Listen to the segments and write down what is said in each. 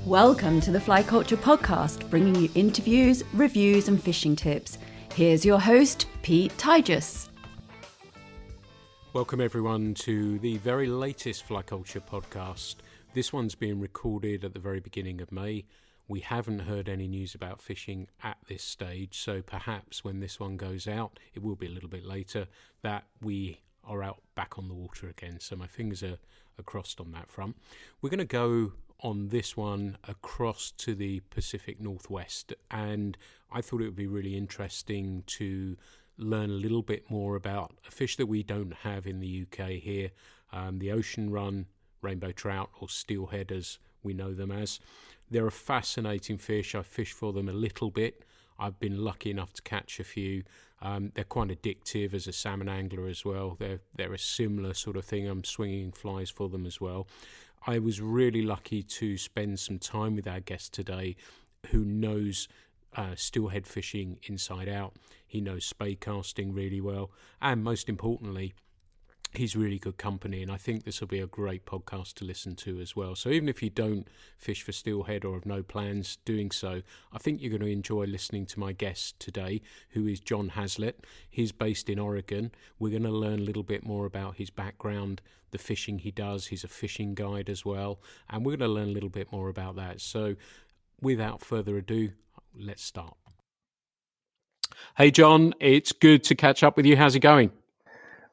Welcome to the Fly Culture Podcast, bringing you interviews, reviews, and fishing tips. Here's your host, Pete Tigus. Welcome everyone to the very latest Fly Culture Podcast. This one's being recorded at the very beginning of May. We haven't heard any news about fishing at this stage, so perhaps when this one goes out, it will be a little bit later, that we are out back on the water again. So my fingers are crossed on that front. We're going to go on this one across to the Pacific Northwest, and I thought it would be really interesting to learn a little bit more about a fish that we don't have in the UK here, the ocean run rainbow trout, or steelhead as we know them as. They're a fascinating fish. I fish for them a little bit. I've been lucky enough to catch a few. They're quite addictive as a salmon angler as well. They're a similar sort of thing. I'm swinging flies for them as well. I was really lucky to spend some time with our guest today who knows steelhead fishing inside out. He knows spey casting really well, and most importantly, he's really good company, and I think this will be a great podcast to listen to as well. So even if you don't fish for steelhead or have no plans doing so, I think you're going to enjoy listening to my guest today, who is Jon Hazlett. He's based in Oregon. We're going to learn a little bit more about his background, the fishing he does. He's a fishing guide as well, and we're going to learn a little bit more about that. So without further ado, let's start. Hey Jon, it's good to catch up with you. How's it going?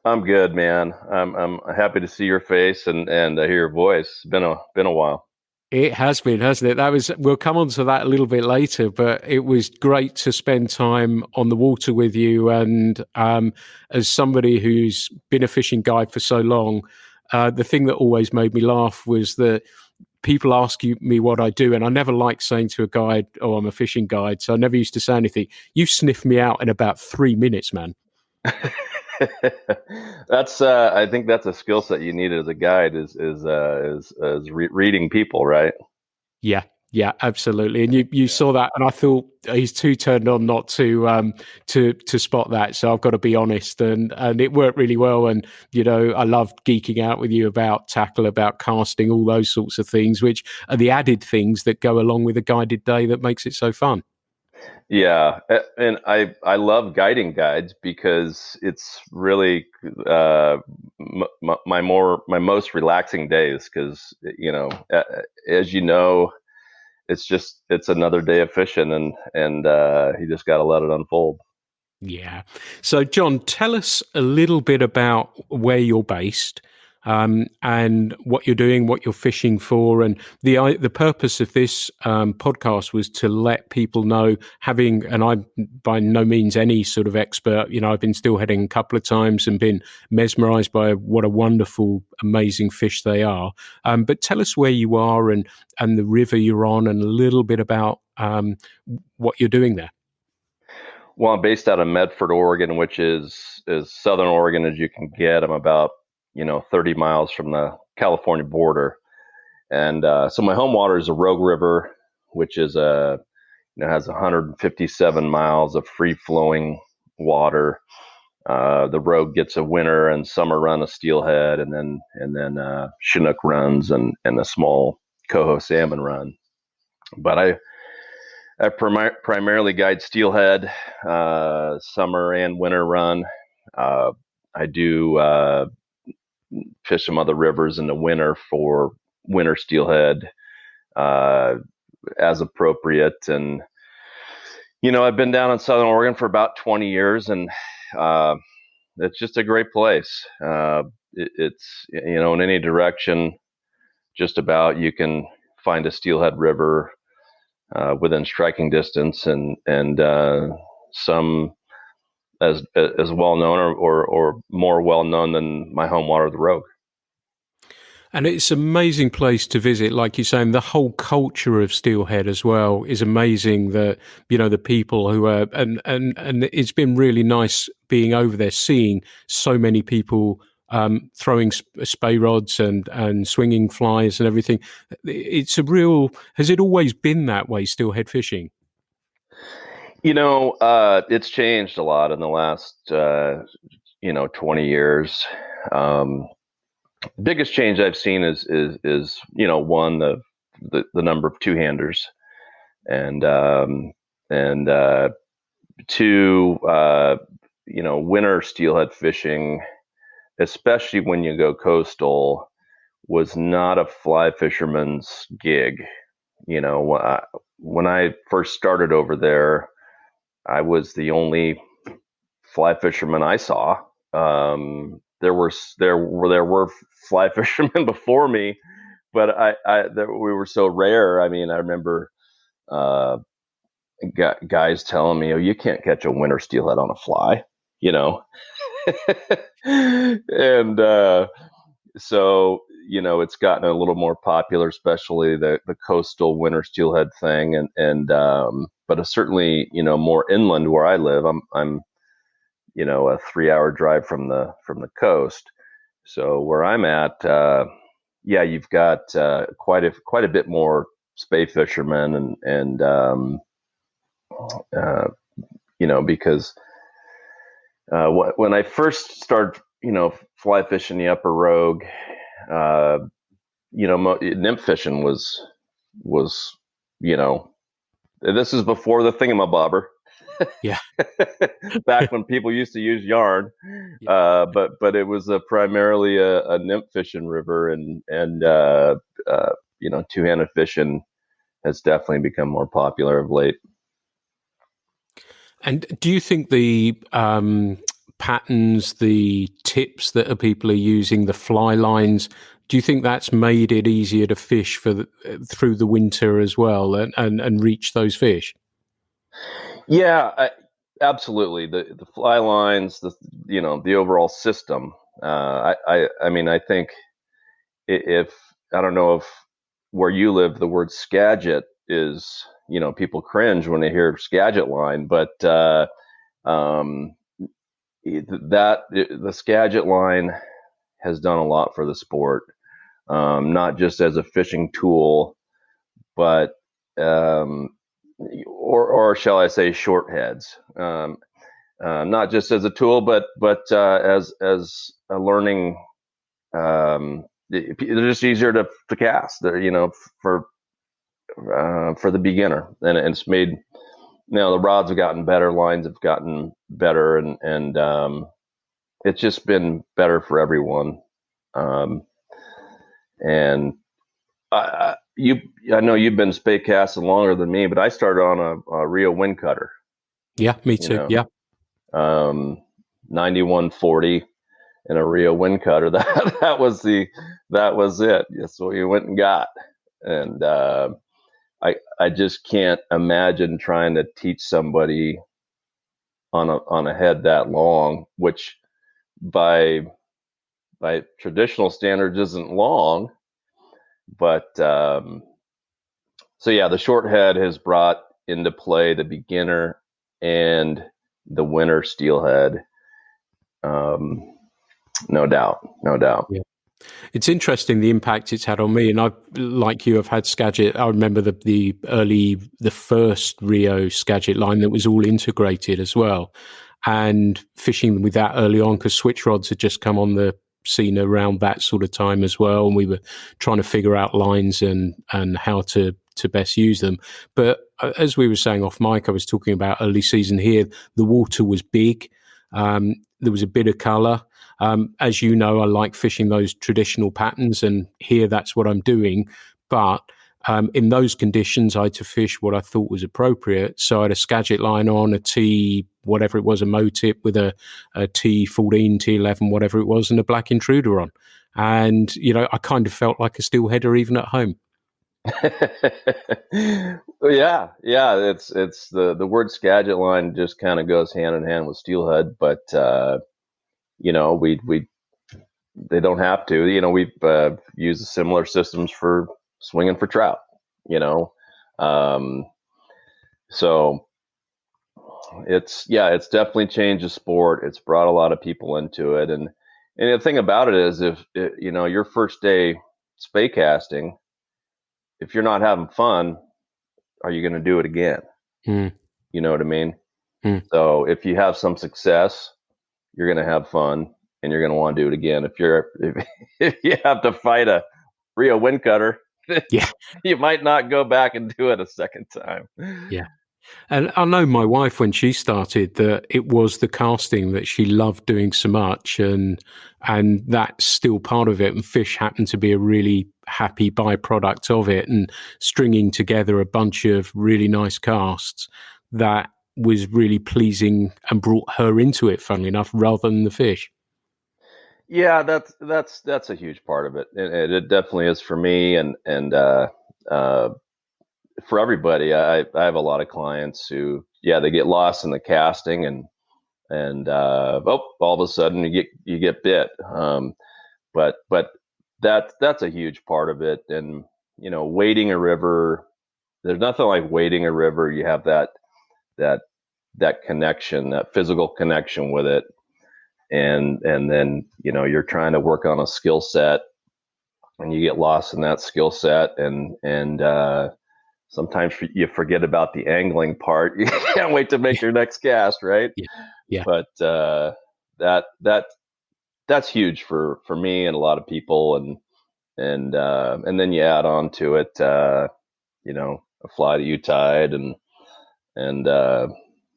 I'm good, man. I'm happy to see your face and hear your voice. It's been a while. It has been, hasn't it? We'll come on to that a little bit later, but it was great to spend time on the water with you. And as somebody who's been a fishing guide for so long, the thing that always made me laugh was that people ask me what I do, and I never liked saying to a guide, "Oh, I'm a fishing guide." So I never used to say anything. You sniffed me out in about 3 minutes, man. I think that's a skill set you need as a guide is reading people, right? Yeah, absolutely. And you saw that, and I thought he's too turned on not to spot that. So I've got to be honest, and it worked really well. And I loved geeking out with you about tackle, about casting, all those sorts of things, which are the added things that go along with a guided day that makes it so fun. Yeah, and I love guiding guides because it's really my most relaxing days because as you know, it's another day of fishing and you just got to let it unfold. Yeah. So Jon, tell us a little bit about where you're based. And what you're doing, what you're fishing for, and the purpose of this podcast was to let people know. And I'm by no means any sort of expert. I've been steelheading a couple of times and been mesmerised by what a wonderful, amazing fish they are. But tell us where you are and the river you're on, and a little bit about what you're doing there. Well, I'm based out of Medford, Oregon, which is as southern Oregon as you can get. I'm about 30 miles from the California border. And so my home water is the Rogue River, which is has 157 miles of free flowing water. The Rogue gets a winter and summer run of steelhead, and then Chinook runs and a small coho salmon run. But I primarily guide steelhead, summer and winter run. I do fish some other rivers in the winter for winter steelhead as appropriate. And, I've been down in Southern Oregon for about 20 years, and it's just a great place. It's, in any direction, just about you can find a steelhead river within striking distance, and some as well known or more well known than my home water, the Rogue. And it's an amazing place to visit, like you're saying. The whole culture of steelhead as well is amazing. That the people who are and it's been really nice being over there, seeing so many people throwing spey rods and swinging flies and everything. It's a real. Has it always been that way, steelhead fishing? It's changed a lot in the last 20 years. Biggest change I've seen is one, the the number of two-handers, and two, winter steelhead fishing, especially when you go coastal, was not a fly fisherman's gig. When I first started over there, I was the only fly fisherman I saw. There were fly fishermen before me, but we were so rare. I mean, I remember uh, guys telling me, "Oh, you can't catch a winter steelhead on a fly," you know, and so it's gotten a little more popular, especially the coastal winter steelhead thing, and but it's certainly more inland where I live. I'm a 3-hour drive from the coast. So where I'm at, yeah, you've got quite a bit more spay fishermen, uh, because when I first started, fly fishing the Upper Rogue, uh, nymph fishing was, this is before the thingamabobber. Yeah. Back when people used to use yarn, Yeah. but it was primarily a nymph fishing river, and two-handed fishing has definitely become more popular of late. And do you think the patterns, the tips that people are using, the fly lines, do you think that's made it easier to fish through the winter as well, and reach those fish? Yeah, absolutely. The fly lines, the overall system. I mean, I think if I don't know if where you live, the word Skagit is, people cringe when they hear Skagit line, but um, the Skagit line has done a lot for the sport, not just as a fishing tool, but or shall I say short heads. Not just as a tool, but as a learning. They're just easier to cast. They're for the beginner, and it's made. The rods have gotten better, lines have gotten better, and it's just been better for everyone. And I know you've been spay casting longer than me, but I started on a Rio wind cutter. Yeah, me too. Yeah. 9140 in a Rio wind cutter. That was it. That's what you went and got. And I just can't imagine trying to teach somebody on a head that long, which by traditional standards isn't long, but so yeah, the short head has brought into play the beginner and the winter steelhead. No doubt. Yeah. It's interesting the impact it's had on me, and I, like you, have had Skagit. I remember the first Rio Skagit line that was all integrated as well, and fishing with that early on because switch rods had just come on the scene around that sort of time as well, and we were trying to figure out lines and how to best use them. But as we were saying off mic, I was talking about early season here. The water was big. There was a bit of colour. As you know, I like fishing those traditional patterns, and here that's what I'm doing. But in those conditions, I had to fish what I thought was appropriate. So I had a Skagit line on, a T, whatever it was, a Mo-tip with a T14, T11, whatever it was, and a black intruder on. And, I kind of felt like a steelheader even at home. Yeah. It's the word Skagit line just kind of goes hand in hand with steelhead, but we they don't have to. We've used similar systems for swinging for trout. So it's definitely changed the sport. It's brought a lot of people into it, and the thing about it is, if your first day spay casting, if you're not having fun, are you going to do it again? Mm. You know what I mean? Mm. So if you have some success, you're going to have fun and you're going to want to do it again. If you have to fight a Rio wind cutter, Yeah. You might not go back and do it a second time. Yeah. And I know my wife, when she started, that it was the casting that she loved doing so much, and that's still part of it. And fish happened to be a really happy byproduct of it, and stringing together a bunch of really nice casts that was really pleasing and brought her into it, funnily enough, rather than the fish. Yeah, that's a huge part of it, and it definitely is for me, and uh, for everybody. I have a lot of clients who, yeah, they get lost in the casting, and all of a sudden you get bit. But that's a huge part of it, and wading a river. There's nothing like wading a river. You have that that connection, that physical connection with it, and then you're trying to work on a skill set, and you get lost in that skill set, and sometimes you forget about the angling part. You can't wait to make your next cast, right? Yeah. Yeah. But that that's huge for me and a lot of people, and then you add on to it, a fly that you tied, and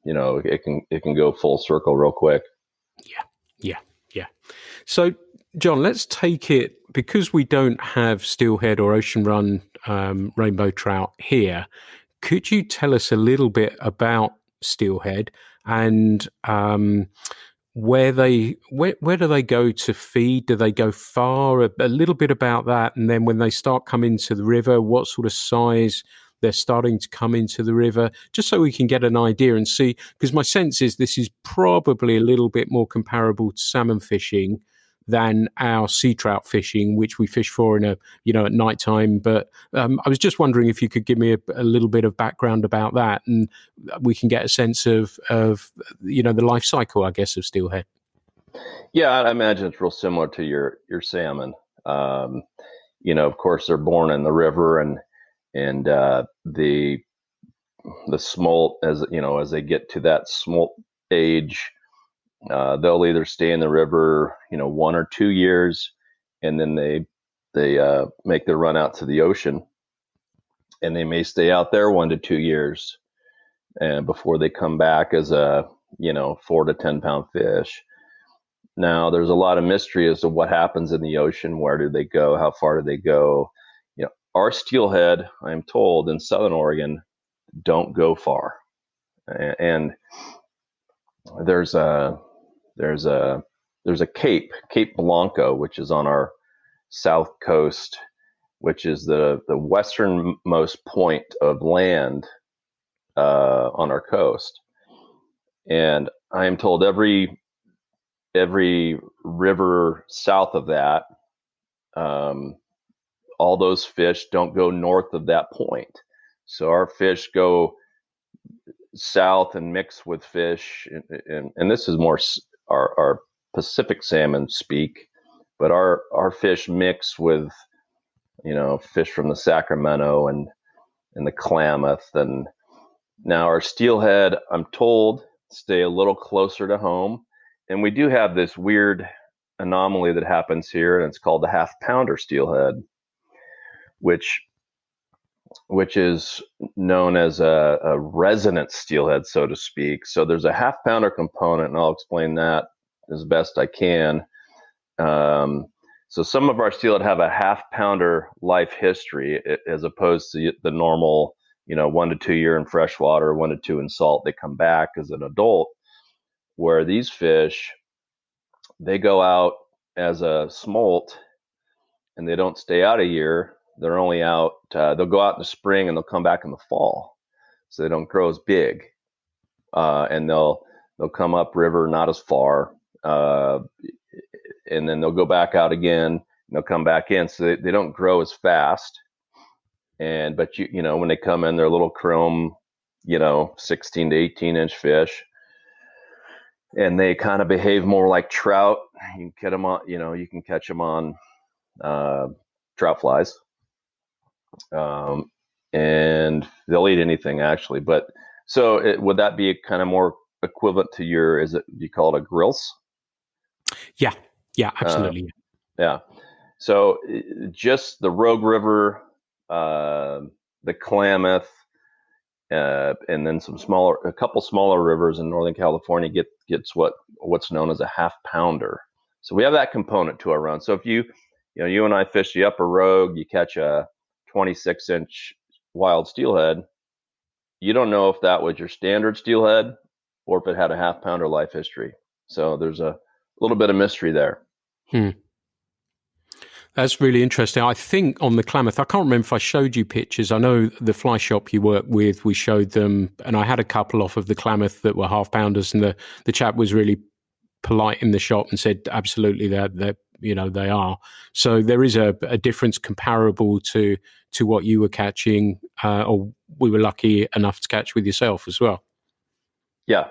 it can go full circle real quick. Yeah, yeah, yeah. So, Jon, let's take it, because we don't have steelhead or ocean run rainbow trout here. Could you tell us a little bit about steelhead and where do they go to feed? Do they go far? A little bit about that, and then when they start coming to the river, what sort of size they're starting to come into the river, just so we can get an idea and see. Because my sense is this is probably a little bit more comparable to salmon fishing than our sea trout fishing, which we fish for at night time. But I was just wondering if you could give me a little bit of background about that, and we can get a sense of the life cycle, I guess, of steelhead. Yeah, I imagine it's real similar to your salmon. Of course, they're born in the river, and the smolt, as they get to that smolt age, they'll either stay in the river 1 or 2 years, and then they make their run out to the ocean, and they may stay out there 1 to 2 years, and before they come back as a 4 to 10 pound fish. Now, there's a lot of mystery as to what happens in the ocean. Where do they go? How far do they go? Our steelhead, I'm told, in Southern Oregon, don't go far. And there's a Cape Blanco, which is on our south coast, which is the westernmost point of land on our coast. And I am told every river south of that, all those fish don't go north of that point. So our fish go south and mix with fish, and this is more our Pacific salmon speak, but our fish mix with fish from the Sacramento and the Klamath. And now our steelhead, I'm told, stay a little closer to home, and we do have this weird anomaly that happens here, and it's called the half pounder steelhead, which is known as a resonant steelhead, so to speak. So there's a half pounder component, and I'll explain that as best I can. So some of our steelhead have a half pounder life history, as opposed to the normal, 1 to 2 year in freshwater, 1 to 2 in salt. They come back as an adult, where these fish, they go out as a smolt and they don't stay out a year. They're only out, they'll go out in the spring and they'll come back in the fall. So they don't grow as big. And they'll come up river, not as far. And then they'll go back out again and they'll come back in. So they don't grow as fast. But when they come in, they're little chrome, 16 to 18-inch fish. And they kind of behave more like trout. You can get them on, you can catch them on trout flies. And they'll eat anything, actually. But so would that be kind of more equivalent to do you call it a grilse? Yeah, absolutely. Yeah. So just the Rogue River uh, the Klamath, and then a couple smaller rivers in Northern California gets what's known as a half pounder. So we have that component to our run. So if you and I fish the upper Rogue, you catch a 26-inch wild steelhead, you don't know if that was your standard steelhead or if it had a half pounder life history. So there's a little bit of mystery there. That's really interesting. I think on the Klamath, I can't remember if I showed you pictures. I know the fly shop you work with, we showed them, and I had a couple off of the Klamath that were half pounders, and the chap was really polite in the shop and said, absolutely, they are. So there is a difference comparable to what you were catching, or we were lucky enough to catch with yourself as well. Yeah,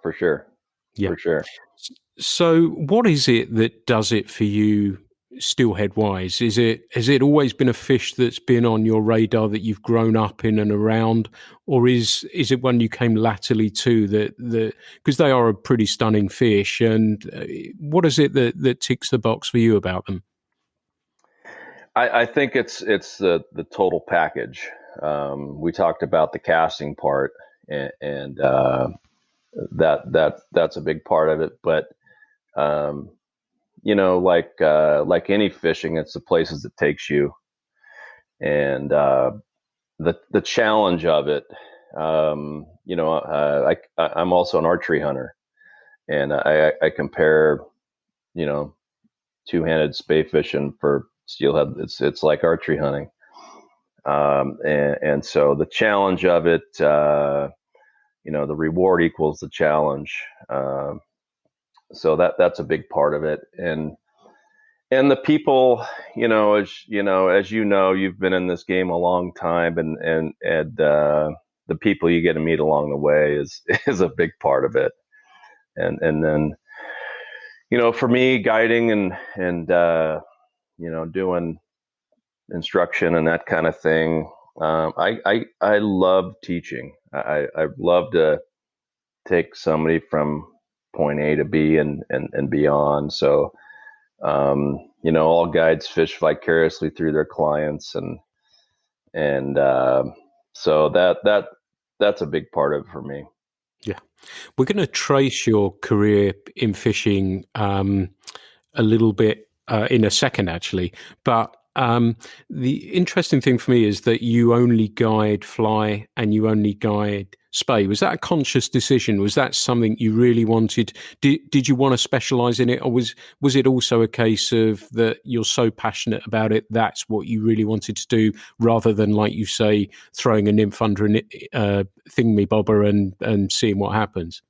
for sure. Yeah. For sure. So what is it that does it for you steelhead wise? Has it always been a fish that's been on your radar that you've grown up in and around, or is it one you came latterly to that because they are a pretty stunning fish? And what is it that ticks the box for you about them? I think it's the total package. We talked about the casting part, and that's a big part of it. But like any fishing, it's the places it takes you, and the challenge of it. I'm also an archery hunter, and I compare, two-handed spay fishing for steelhead. It's like archery hunting, and so the challenge of it. The reward equals the challenge. So that's a big part of it, and the people, as you've been in this game a long time, and the people you get to meet along the way is a big part of it, and then for me, guiding and doing instruction and that kind of thing. I love teaching. I love to take somebody from point A to B and beyond. So, all guides fish vicariously through their clients, and so that's a big part of it for me. Yeah, we're going to trace your career in fishing a little bit in a second, actually, but the interesting thing for me is that you only guide fly and you only guide spay. Was that a conscious decision? Was that something you really wanted? Did you want to specialize in it, or was it also a case of that you're so passionate about it that's what you really wanted to do, rather than, like you say, throwing a nymph under a thingamybobber and seeing what happens?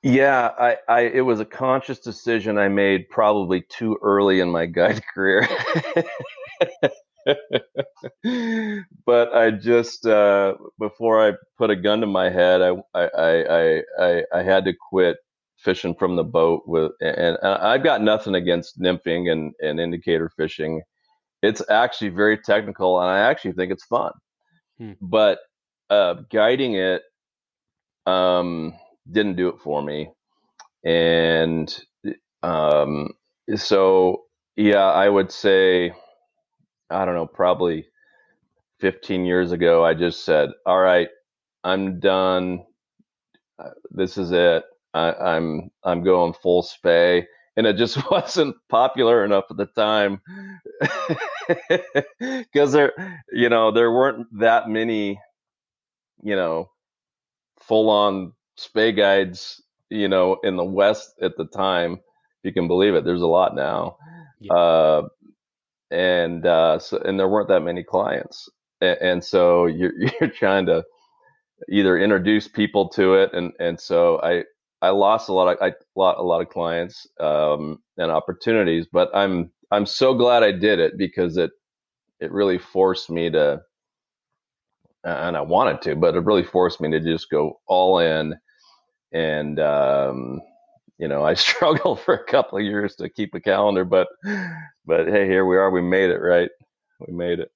Yeah, it was a conscious decision I made probably too early in my guide career. But I just before I put a gun to my head, I had to quit fishing from the boat and I've got nothing against nymphing and indicator fishing. It's actually very technical, and I actually think it's fun. But guiding it didn't do it for me, and so yeah, I would say, I don't know, probably 15 years ago, I just said, all right, I'm done. This is it. I'm going full spay. And it just wasn't popular enough at the time because there weren't that many, full on spay guides, in the West at the time. If you can believe it, there's a lot now. Yeah. And there weren't that many clients. And so you're trying to either introduce people to it, and so I lost a lot of clients and opportunities, but I'm so glad I did it, because it really forced me to, and I wanted to, but it really forced me to just go all in, and I struggled for a couple of years to keep a calendar, but hey, here we are. We made it, right? We made it.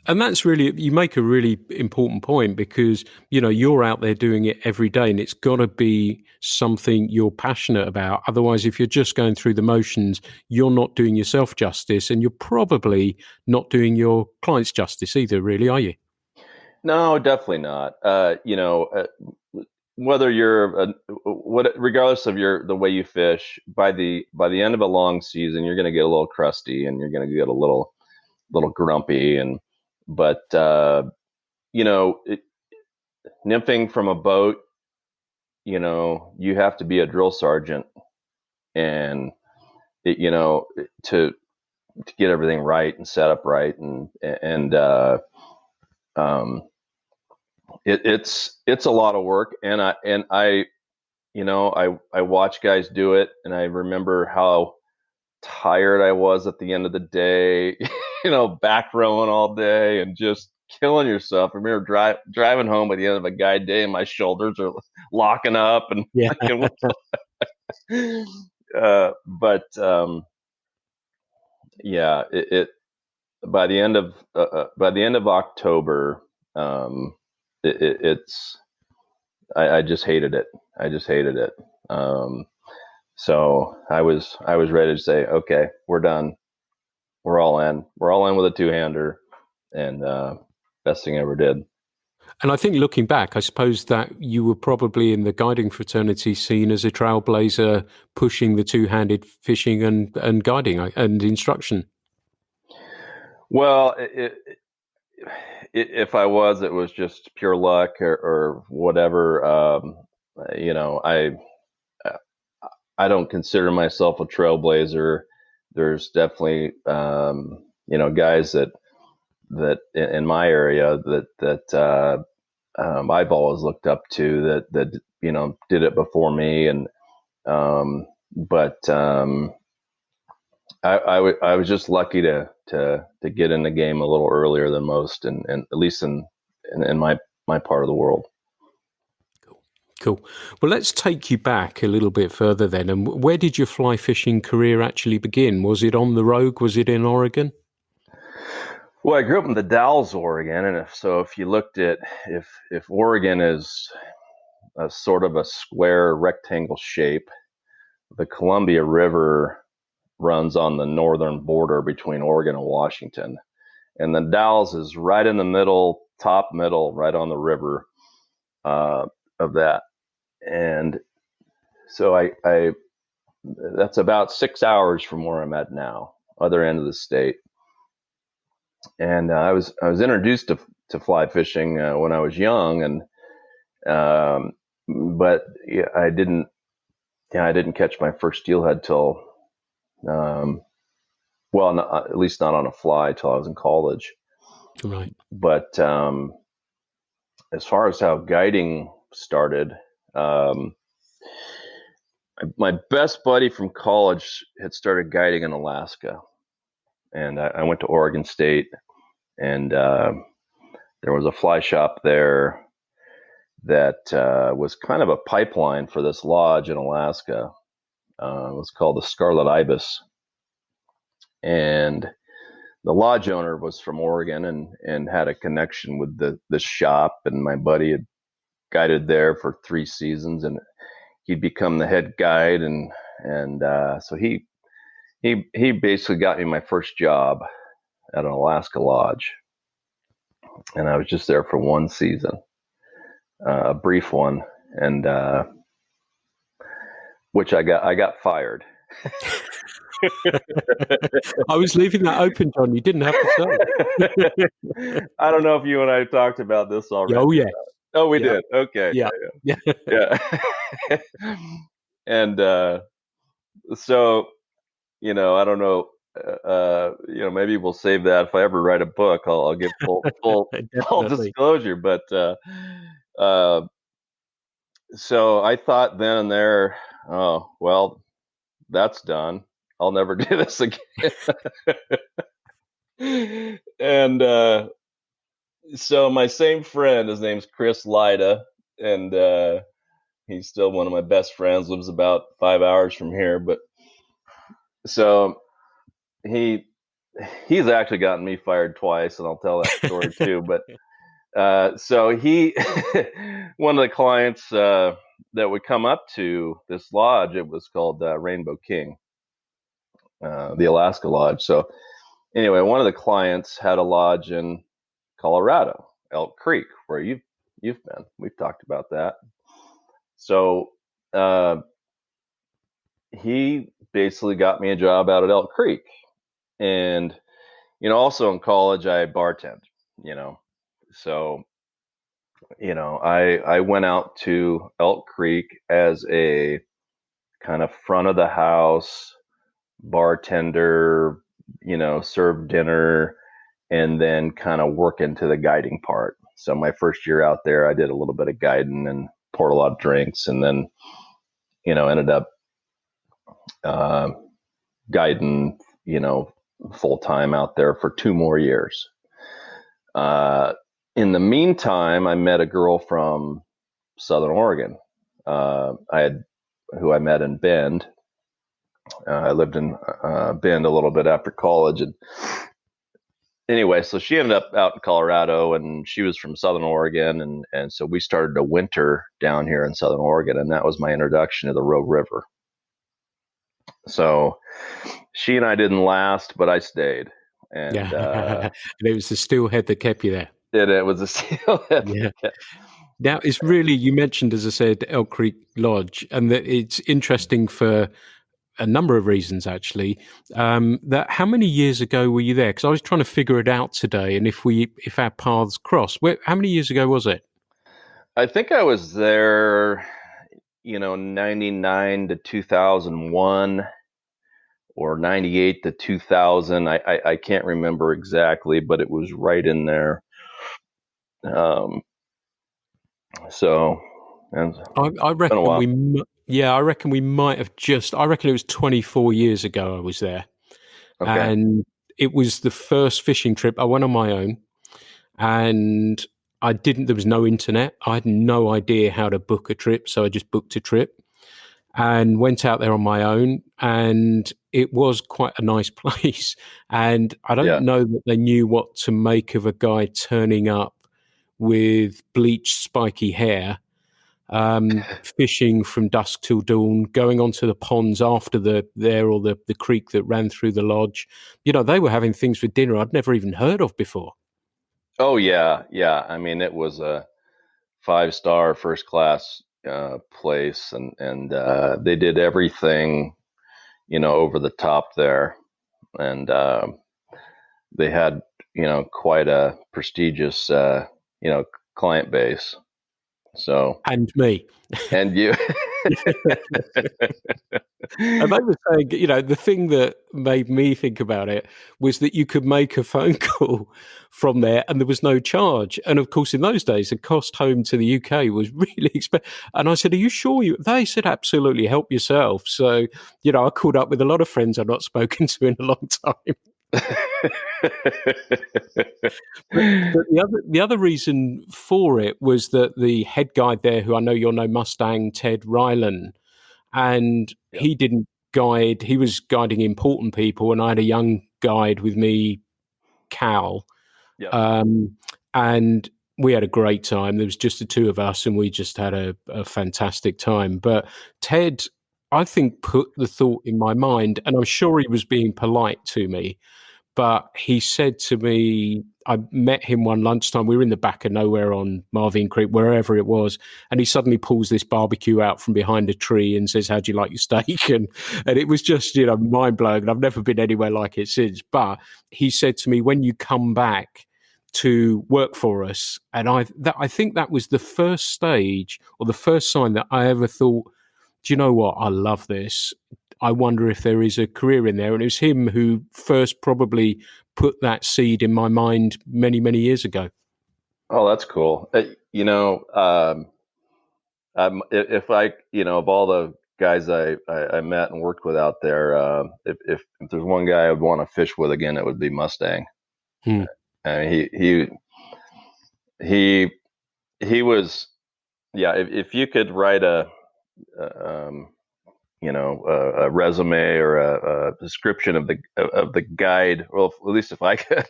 And that's really, you make a really important point because, you know, you're out there doing it every day and it's got to be something you're passionate about. Otherwise, if you're just going through the motions, you're not doing yourself justice and you're probably not doing your clients justice either, really, are you? No, definitely not. Whether regardless of the way you fish, by the end of a long season, you're going to get a little crusty and you're going to get a little grumpy. But nymphing from a boat, you have to be a drill sergeant and to get everything right and set up right and um, it's a lot of work, and I watch guys do it, and I remember how tired I was at the end of the day, back rowing all day and just killing yourself. I remember driving home by the end of a guide day, and my shoulders are locking up, and Yeah. but yeah, it by the end of October, it's I just hated it. I just hated it. So I was ready to say, okay, we're done. We're all in. We're all in with a two-hander, and best thing I ever did. And I think looking back, I suppose that you were probably in the guiding fraternity seen as a trailblazer, pushing the two-handed fishing and guiding and instruction. Well, if I was, it was just pure luck or whatever. I don't consider myself a trailblazer. There's definitely guys that in my area that I've always looked up to that did it before me, and I was just lucky to get in the game a little earlier than most, and at least in my part of the world. Cool. Well, let's take you back a little bit further then. And where did your fly fishing career actually begin? Was it on the Rogue? Was it in Oregon? Well, I grew up in the Dalles, Oregon, and if you looked at if Oregon is a sort of a square rectangle shape, the Columbia River runs on the northern border between Oregon and Washington, and the Dalles is right in the middle, top middle, right on the river of that. And so I that's about 6 hours from where I'm at now, other end of the state. And I was introduced to fly fishing when I was young, and but yeah, I didn't catch my first steelhead till at least not on a fly till I was in college. Right. But as far as how guiding started, my best buddy from college had started guiding in Alaska, and I went to Oregon State, and there was a fly shop there that was kind of a pipeline for this lodge in Alaska. It was called the Scarlet Ibis, and the lodge owner was from Oregon and had a connection with the shop, and my buddy had guided there for 3 seasons, and he'd become the head guide, and so he basically got me my first job at an Alaska lodge, and I was just there for 1 season, a brief one, and which I got fired. I was leaving that open, John. You didn't have to say. I don't know if you and I talked about this already. Oh, yeah. Oh, we did. Okay. Yeah. And so, I don't know. Maybe we'll save that. If I ever write a book, I'll give full disclosure. But so I thought then and there, oh well, that's done. I'll never do this again. And so my same friend, his name's Chris Lida, and he's still one of my best friends, lives about 5 hours from here. But so he he's actually gotten me fired twice, and I'll tell that story too. But so he, one of the clients that would come up to this lodge, it was called Rainbow King, the Alaska Lodge. So anyway, one of the clients had a lodge in Colorado, Elk Creek, where you've been. We've talked about that. So he basically got me a job out at Elk Creek, and also in college I bartend. So I went out to Elk Creek as a kind of front of the house bartender, serve dinner, and then kind of work into the guiding part. So my first year out there, I did a little bit of guiding and poured a lot of drinks, and then ended up uh, guiding full time out there for 2 more years. In the meantime, I met a girl from Southern Oregon. Who I met in Bend. I lived in Bend a little bit after college, and anyway, so she ended up out in Colorado, and she was from Southern Oregon, and so we started to winter down here in Southern Oregon, and that was my introduction to the Rogue River. So she and I didn't last, but I stayed, and And it was the steelhead that kept you there. It was a steelhead. Yeah. Now, it's really, you mentioned, as I said, Elk Creek Lodge, and that it's interesting for a number of reasons, actually. That how many years ago were you there? Because I was trying to figure it out today, and if our paths cross, how many years ago was it? I think I was there, 99 to 2001. Or 98 to 2000. I can't remember exactly, but it was right in there. So, and I reckon I reckon we might have I reckon it was 24 years ago I was there. Okay. And it was the first fishing trip. I went on my own, and there was no internet. I had no idea how to book a trip. So I just booked a trip and went out there on my own, and it was quite a nice place. And I don't know that they knew what to make of a guy turning up with bleached spiky hair, fishing from dusk till dawn, going onto the ponds after the creek that ran through the lodge. They were having things for dinner I'd never even heard of before. Oh yeah. I mean, it was a 5-star first class place, and they did everything, over the top there, and they had quite a prestigious client base. So and me and you. And they were saying, the thing that made me think about it was that you could make a phone call from there and there was no charge. And of course, in those days, the cost home to the UK was really expensive. And I said, "Are you sure They said, "Absolutely, help yourself." So, I called up with a lot of friends I've not spoken to in a long time. But the other reason for it was that the head guide there, who I know you'll know, Mustang Ted Rylan, and he didn't guide. He was guiding important people, and I had a young guide with me, Cal, and we had a great time. There was just the two of us, and we just had a fantastic time. But Ted, I think, put the thought in my mind, and I'm sure he was being polite to me, but he said to me, I met him one lunchtime. We were in the back of nowhere on Marvin Creek, wherever it was. And he suddenly pulls this barbecue out from behind a tree and says, "How do you like your steak?" And it was just, mind blowing. And I've never been anywhere like it since. But he said to me, "When you come back to work for us," and I think that was the first stage or the first sign that I ever thought, "Do you know what? I love this. I wonder if there is a career in there." And it was him who first probably put that seed in my mind many, many years ago. Oh, that's cool. If I, of all the guys I met and worked with out there, if there's one guy I would want to fish with again, it would be Mustang. Hmm. I mean, he was, yeah. If you could write a a resume or a description of the guide. Well, at least if I could,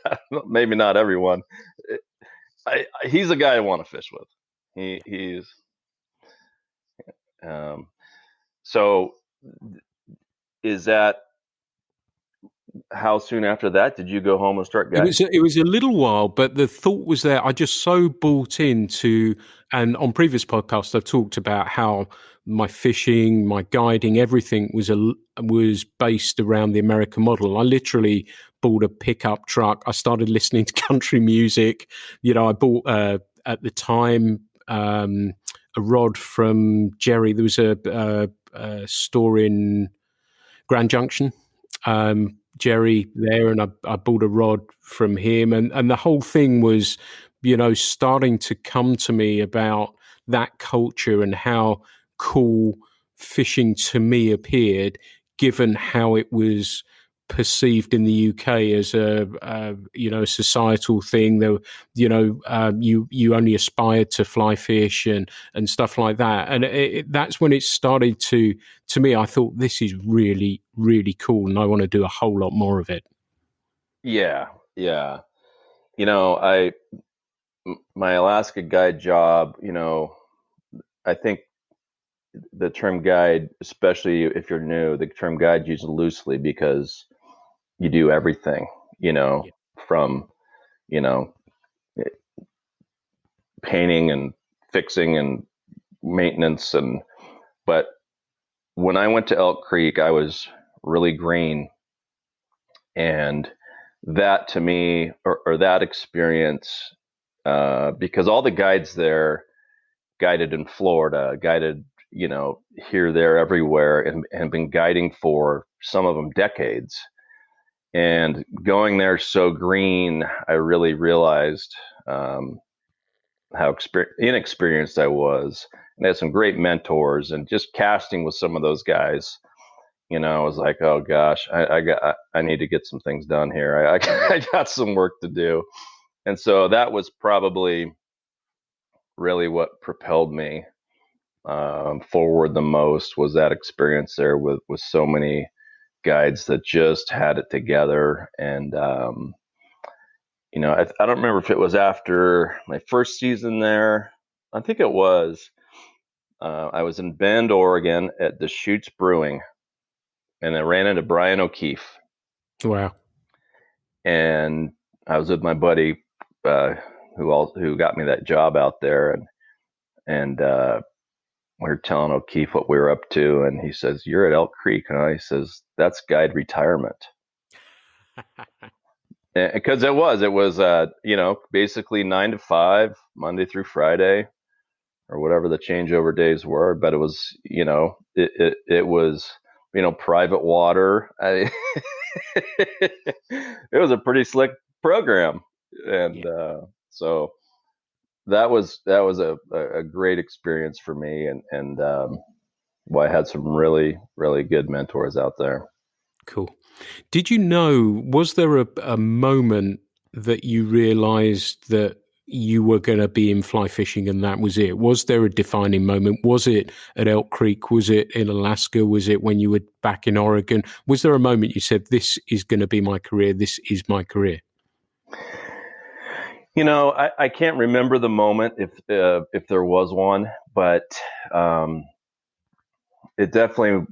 maybe not everyone. He's a guy I want to fish with. He's so. Is that how soon after that did you go home and start guiding? It was a little while, but the thought was there. I just so bought into, and on previous podcasts, I've talked about how my fishing, my guiding, everything was based around the American model. I literally bought a pickup truck. I started listening to country music. I bought at the time a rod from Jerry. There was a store in Grand Junction. Jerry there, and I bought a rod from him, and the whole thing was, starting to come to me about that culture and how cool fishing to me appeared, given how it was perceived in the UK as a societal thing. There, you only aspired to fly fish and stuff like that, and that's when it started to me. I thought, this is really, really cool, and I want to do a whole lot more of it. Yeah. My Alaska guide job. I think the term guide, especially if you're new, the term guide used loosely because you do everything, from, painting and fixing and maintenance. But when I went to Elk Creek, I was really green. And that to me, or that experience, because all the guides there guided in Florida, guided, here, there, everywhere, and been guiding for some of them decades. And going there so green, I really realized how inexperienced I was. And I had some great mentors, and just casting with some of those guys, I was like, oh gosh, I need to get some things done here. I got some work to do. And so that was probably really what propelled me forward the most, was that experience there with so many guides that just had it together. And I don't remember if it was after my first season there. I think it was. I was in Bend, Oregon at the Deschutes Brewing, and I ran into Brian O'Keefe. Wow. And I was with my buddy who got me that job out there, and we were telling O'Keefe what we were up to, and he says, "You're at Elk Creek," and he says, "That's guide retirement." Because it was basically 9 to 5, Monday through Friday, or whatever the changeover days were. But it was, it was, private water. It was a pretty slick program. And so that was a great experience for me. And I had some really, really good mentors out there. Cool. Did you know, was there a moment that you realized that you were going to be in fly fishing and that was it? Was there a defining moment? Was it at Elk Creek? Was it in Alaska? Was it when you were back in Oregon? Was there a moment you said, this is going to be my career? This is my career? I can't remember the moment if there was one, but it definitely,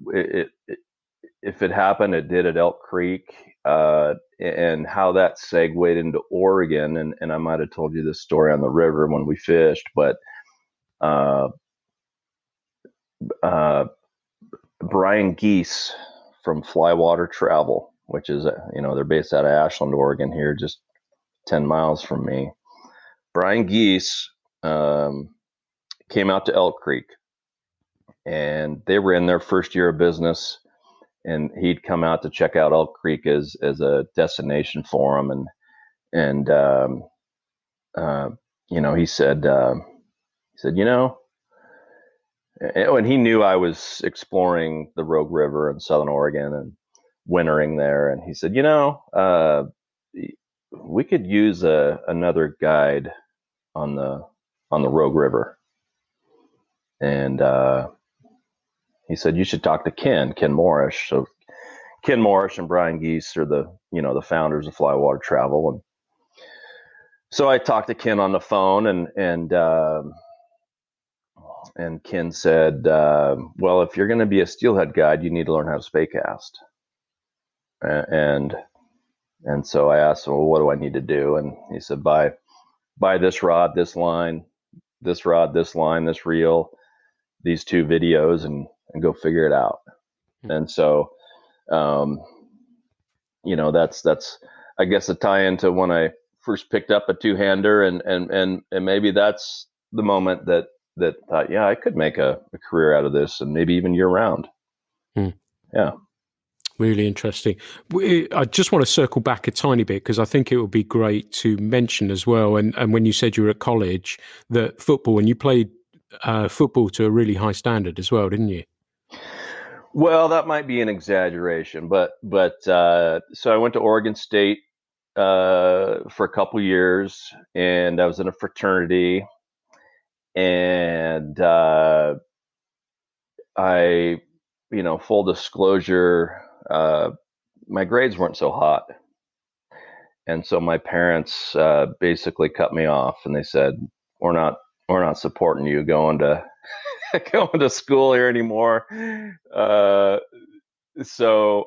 if it happened, it did at Elk Creek, and how that segued into Oregon. And I might have told you this story on the river when we fished, but Brian Geese from Flywater Travel, which is, they're based out of Ashland, Oregon, here, just 10 miles from me. Brian Geese came out to Elk Creek, and they were in their first year of business. And he'd come out to check out Elk Creek as a destination for him. And he said, and he knew I was exploring the Rogue River in Southern Oregon and wintering there. And he said, we could use another guide on the Rogue River. And he said, you should talk to Ken Morrish. So Ken Morrish and Brian Geese are the founders of Fly Water Travel. And so I talked to Ken on the phone, and Ken said, well, if you're going to be a steelhead guide, you need to learn how to spey cast. And so I asked him, well, what do I need to do? And he said, buy this rod, this line, this rod, this line, this reel, these 2 videos, and go figure it out. And so, that's I guess a tie into when I first picked up a 2-hander, and maybe that's the moment that thought, yeah, I could make a career out of this, and maybe even year round. Yeah. Really interesting. I just want to circle back a tiny bit, because I think it would be great to mention as well. And when you said you were at college, that football, and you played football to a really high standard as well, didn't you? Well, that might be an exaggeration, but so I went to Oregon State for a couple years, and I was in a fraternity, and I, full disclosure, my grades weren't so hot, and so my parents basically cut me off, and they said, we're not supporting you going to going to school here anymore. So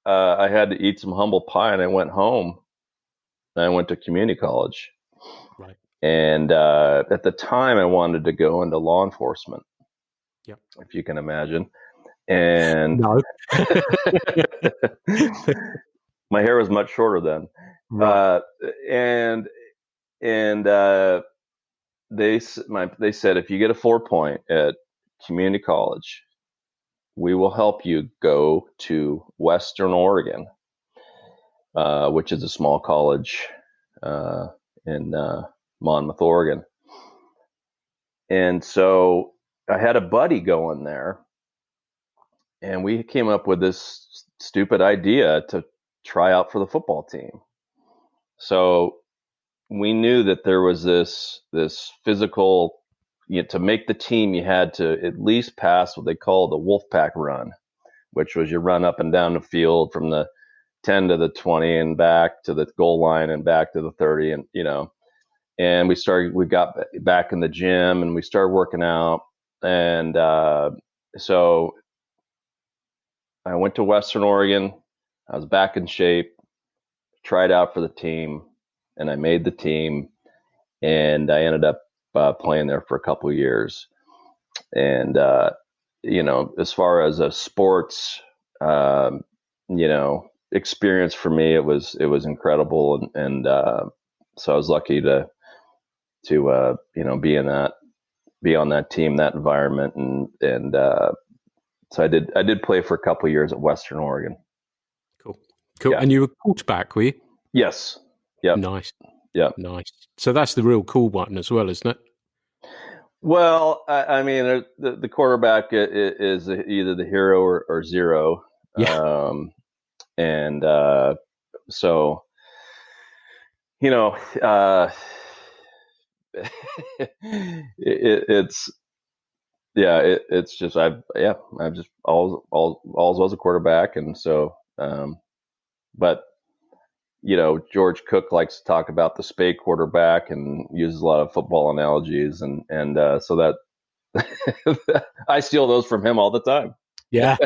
I had to eat some humble pie, and I went home, and I went to community college. Right. And at the time, I wanted to go into law enforcement. Yep. If you can imagine. And no. My hair was much shorter then. Right. And they said, if you get a 4 at community college, we will help you go to Western Oregon, which is a small college in Monmouth, Oregon. And so I had a buddy going there, and we came up with this stupid idea to try out for the football team. So we knew that there was this physical, to make the team, you had to at least pass what they call the Wolfpack run, which was you run up and down the field from the 10 to the 20 and back to the goal line and back to the 30, and we got back in the gym, and we started working out. And so I went to Western Oregon. I was back in shape, tried out for the team, and I made the team, and I ended up playing there for a couple of years. And, as far as a sports, experience for me, it was incredible. And so I was lucky to be on that team, that environment. And so I did play for a couple of years at Western Oregon. Cool. Yeah. And you were quarterback, were you? Yes. Yep. Nice. Yeah. Nice. So that's the real cool one as well, isn't it? Well, I mean, the quarterback is either the hero or zero. Yeah. And so, it's just I've just always was a quarterback. And so, but George Cook likes to talk about the spay quarterback and uses a lot of football analogies, and so that I steal those from him all the time. Yeah.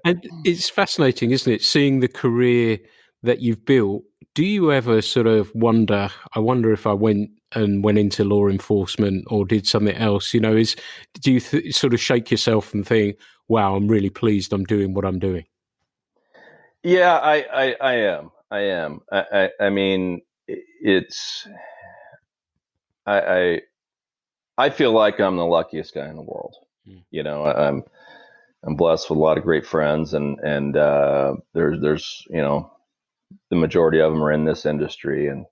And it's fascinating, isn't it, seeing the career that you've built? Do you ever sort of wonder, I wonder if I went into law enforcement or did something else, do you sort of shake yourself and think, wow, I'm really pleased I'm doing what I'm doing? Yeah, I am. I mean, it's, I feel like I'm the luckiest guy in the world. I'm blessed with a lot of great friends, and there's the majority of them are in this industry, and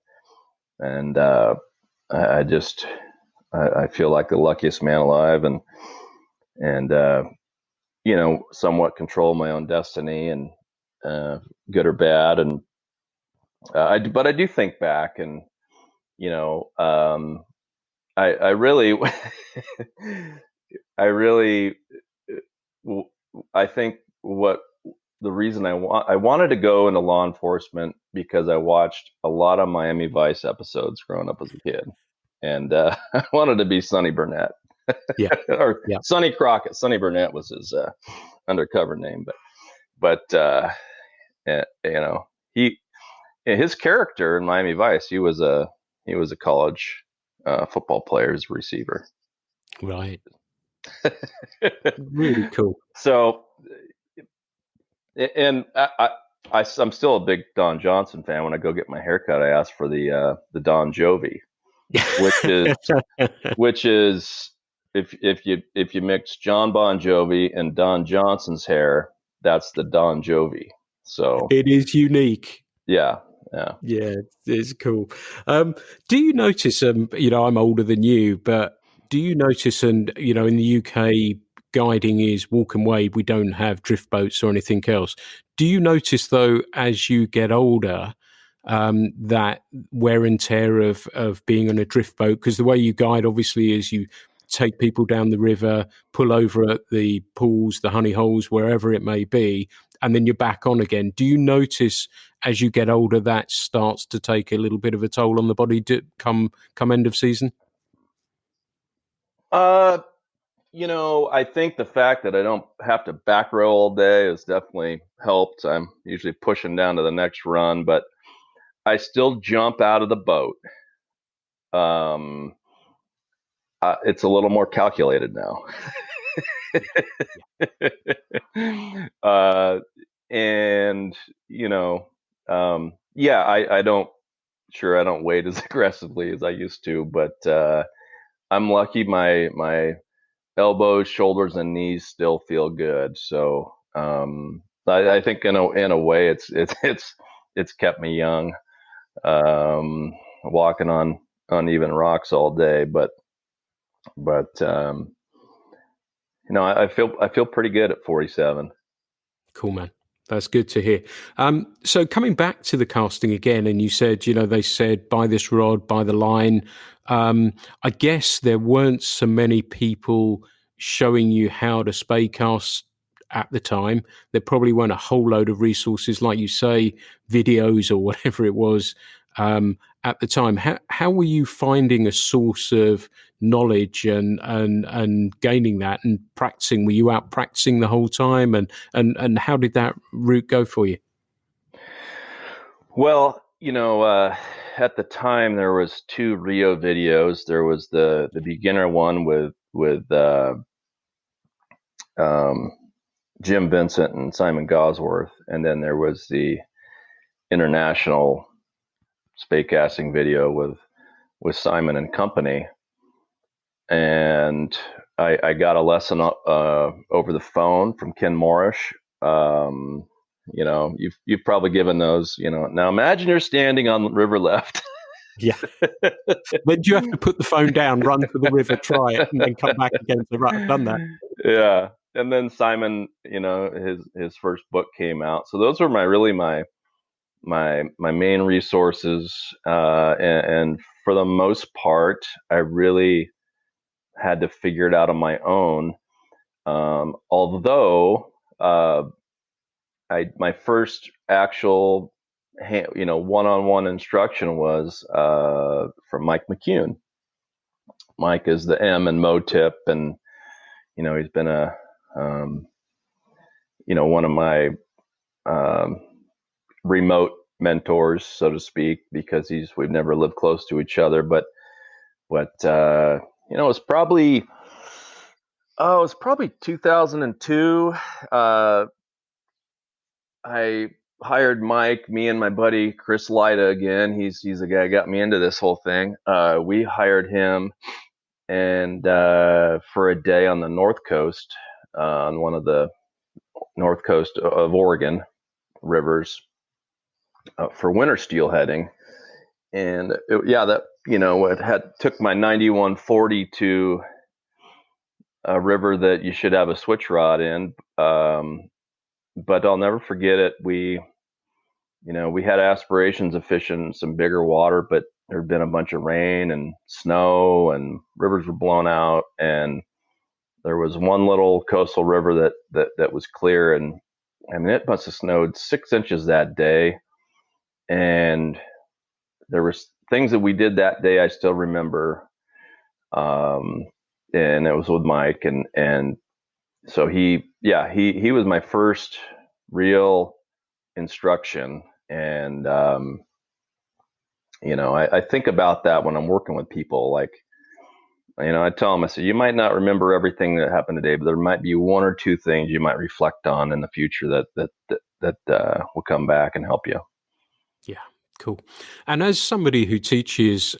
I feel like the luckiest man alive, and somewhat control my own destiny, and good or bad. And but I do think back, and I really I really I think the reason I wanted to go into law enforcement because I watched a lot of Miami Vice episodes growing up as a kid, and I wanted to be Sonny Burnett Yeah. or Yeah. Sonny Crockett. Sonny Burnett was his undercover name, but he his character in Miami Vice, he was a college football player's receiver. Right. Really cool. So, and I'm still a big Don Johnson fan. When I go get my haircut, I ask for the Don Jovi, which is if you mix John Bon Jovi and Don Johnson's hair, that's the Don Jovi. So it is unique. Yeah. Yeah, it's cool. Do you notice, I'm older than you, but do you notice, and, in the UK, guiding is walk and wade. We don't have drift boats or anything else. Do you notice, though, as you get older, that wear and tear of being on a drift boat? Because the way you guide, obviously, is you take people down the river, pull over at the pools, the honey holes, wherever it may be, and then you're back on again. Do you notice as you get older that starts to take a little bit of a toll on the body come end of season? I think the fact that I don't have to back row all day has definitely helped. I'm usually pushing down to the next run, but I still jump out of the boat. It's a little more calculated now. And I don't wade as aggressively as I used to, but I'm lucky my elbows, shoulders, and knees still feel good. So I think in a way it's kept me young, walking on uneven rocks all day, but I feel pretty good at 47. Cool, man. That's good to hear. So coming back to the casting again, and you said, they said buy this rod, buy the line. I guess there weren't so many people showing you how to spey cast at the time. There probably weren't a whole load of resources, like you say, videos or whatever it was at the time. How were you finding a source of knowledge and gaining that and practicing? Were you out practicing the whole time, and how did that route go for you? Well, at the time there was 2 Rio videos. There was the beginner one with Jim Vincent and Simon Gosworth, and then there was the international spey casting video with Simon and company. And I got a lesson over the phone from Ken Morrish. You've probably given those. Now imagine you're standing on the river left. Yeah. When do you have to put the phone down, run to the river, try it, and then come back again? So, right, I've done that. Yeah. And then Simon, his first book came out. So those were my main resources. And for the most part, I really had to figure it out on my own. Although my first actual one-on-one instruction was from Mike McCune. Mike is the M in MoTip, and he's been one of my remote mentors, so to speak, because we've never lived close to each other. But it was probably 2002. I hired Mike, me and my buddy Chris Lida again. He's the guy who got me into this whole thing. We hired him, and for a day on the North Coast, on one of the North Coast of Oregon rivers, for winter steelheading. And it took my 9140 to a river that you should have a switch rod in. But I'll never forget it. We had aspirations of fishing some bigger water, but there had been a bunch of rain and snow, and rivers were blown out, and there was one little coastal river that was clear, and I mean, it must have snowed 6 inches that day. And there was things that we did that day I still remember. And it was with Mike, and so he was my first real instruction. And I think about that when I'm working with people. Like, I tell them, I say, you might not remember everything that happened today, but there might be one or two things you might reflect on in the future that will come back and help you. Yeah, cool. And as somebody who teaches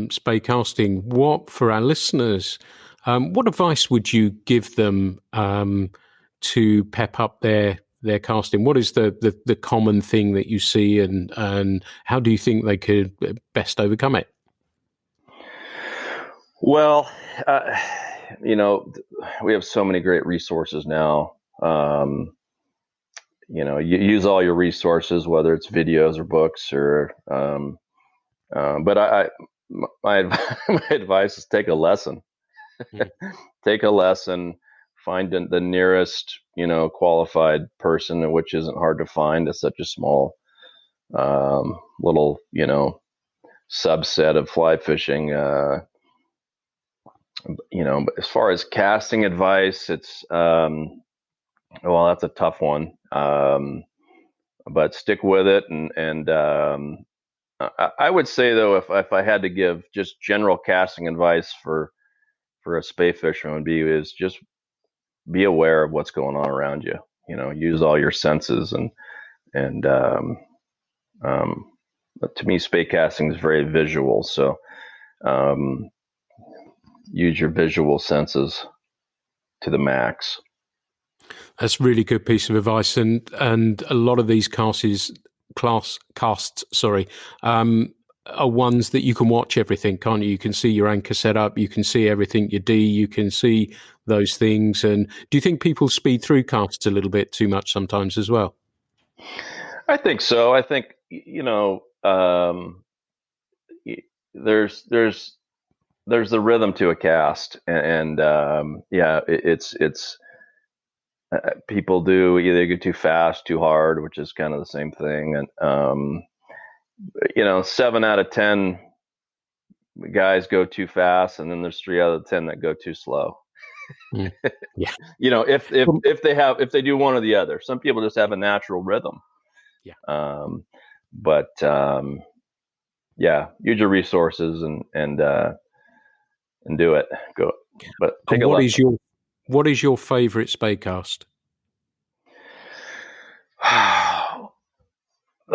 spey casting, for our listeners, what advice would you give them to pep up their casting? What is the common thing that you see, and how do you think they could best overcome it? Well, we have so many great resources now. You use all your resources, whether it's videos or books or, but my advice is take a lesson. Take a lesson, find the nearest, qualified person, which isn't hard to find. It's such a small, little, subset of fly fishing. But as far as casting advice, it's, well, that's a tough one. But stick with it. And I would say, though, if I had to give just general casting advice for a spey fisherman, is just be aware of what's going on around you. Use all your senses, and but to me, spey casting is very visual. So use your visual senses to the max. That's a really good piece of advice, and a lot of these casts, are ones that you can watch everything, can't you? You can see your anchor setup, you can see everything you do, you can see those things. And do you think people speed through casts a little bit too much sometimes as well? I think so. I think there's the rhythm to a cast, and it's people do either go too fast, too hard, which is kind of the same thing. And 7 out of 10 guys go too fast, and then there's 3 out of 10 that go too slow. Yeah. If they do one or the other. Some people just have a natural rhythm. Yeah. But use your resources and do it. Go. But take a look. What is your favorite spey cast?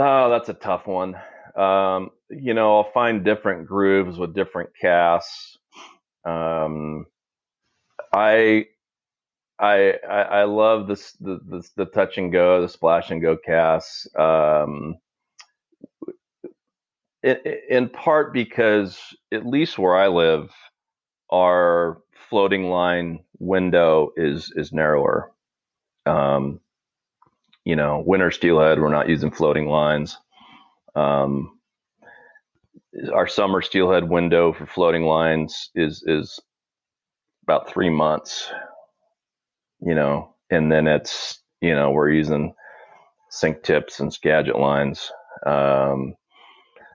Oh, that's a tough one. I'll find different grooves with different casts. I love the touch and go, the splash and go casts. In part because, at least where I live, our floating line window is narrower. Winter steelhead, we're not using floating lines. Our summer steelhead window for floating lines is about 3 months, and then it's, we're using sink tips and Skagit lines.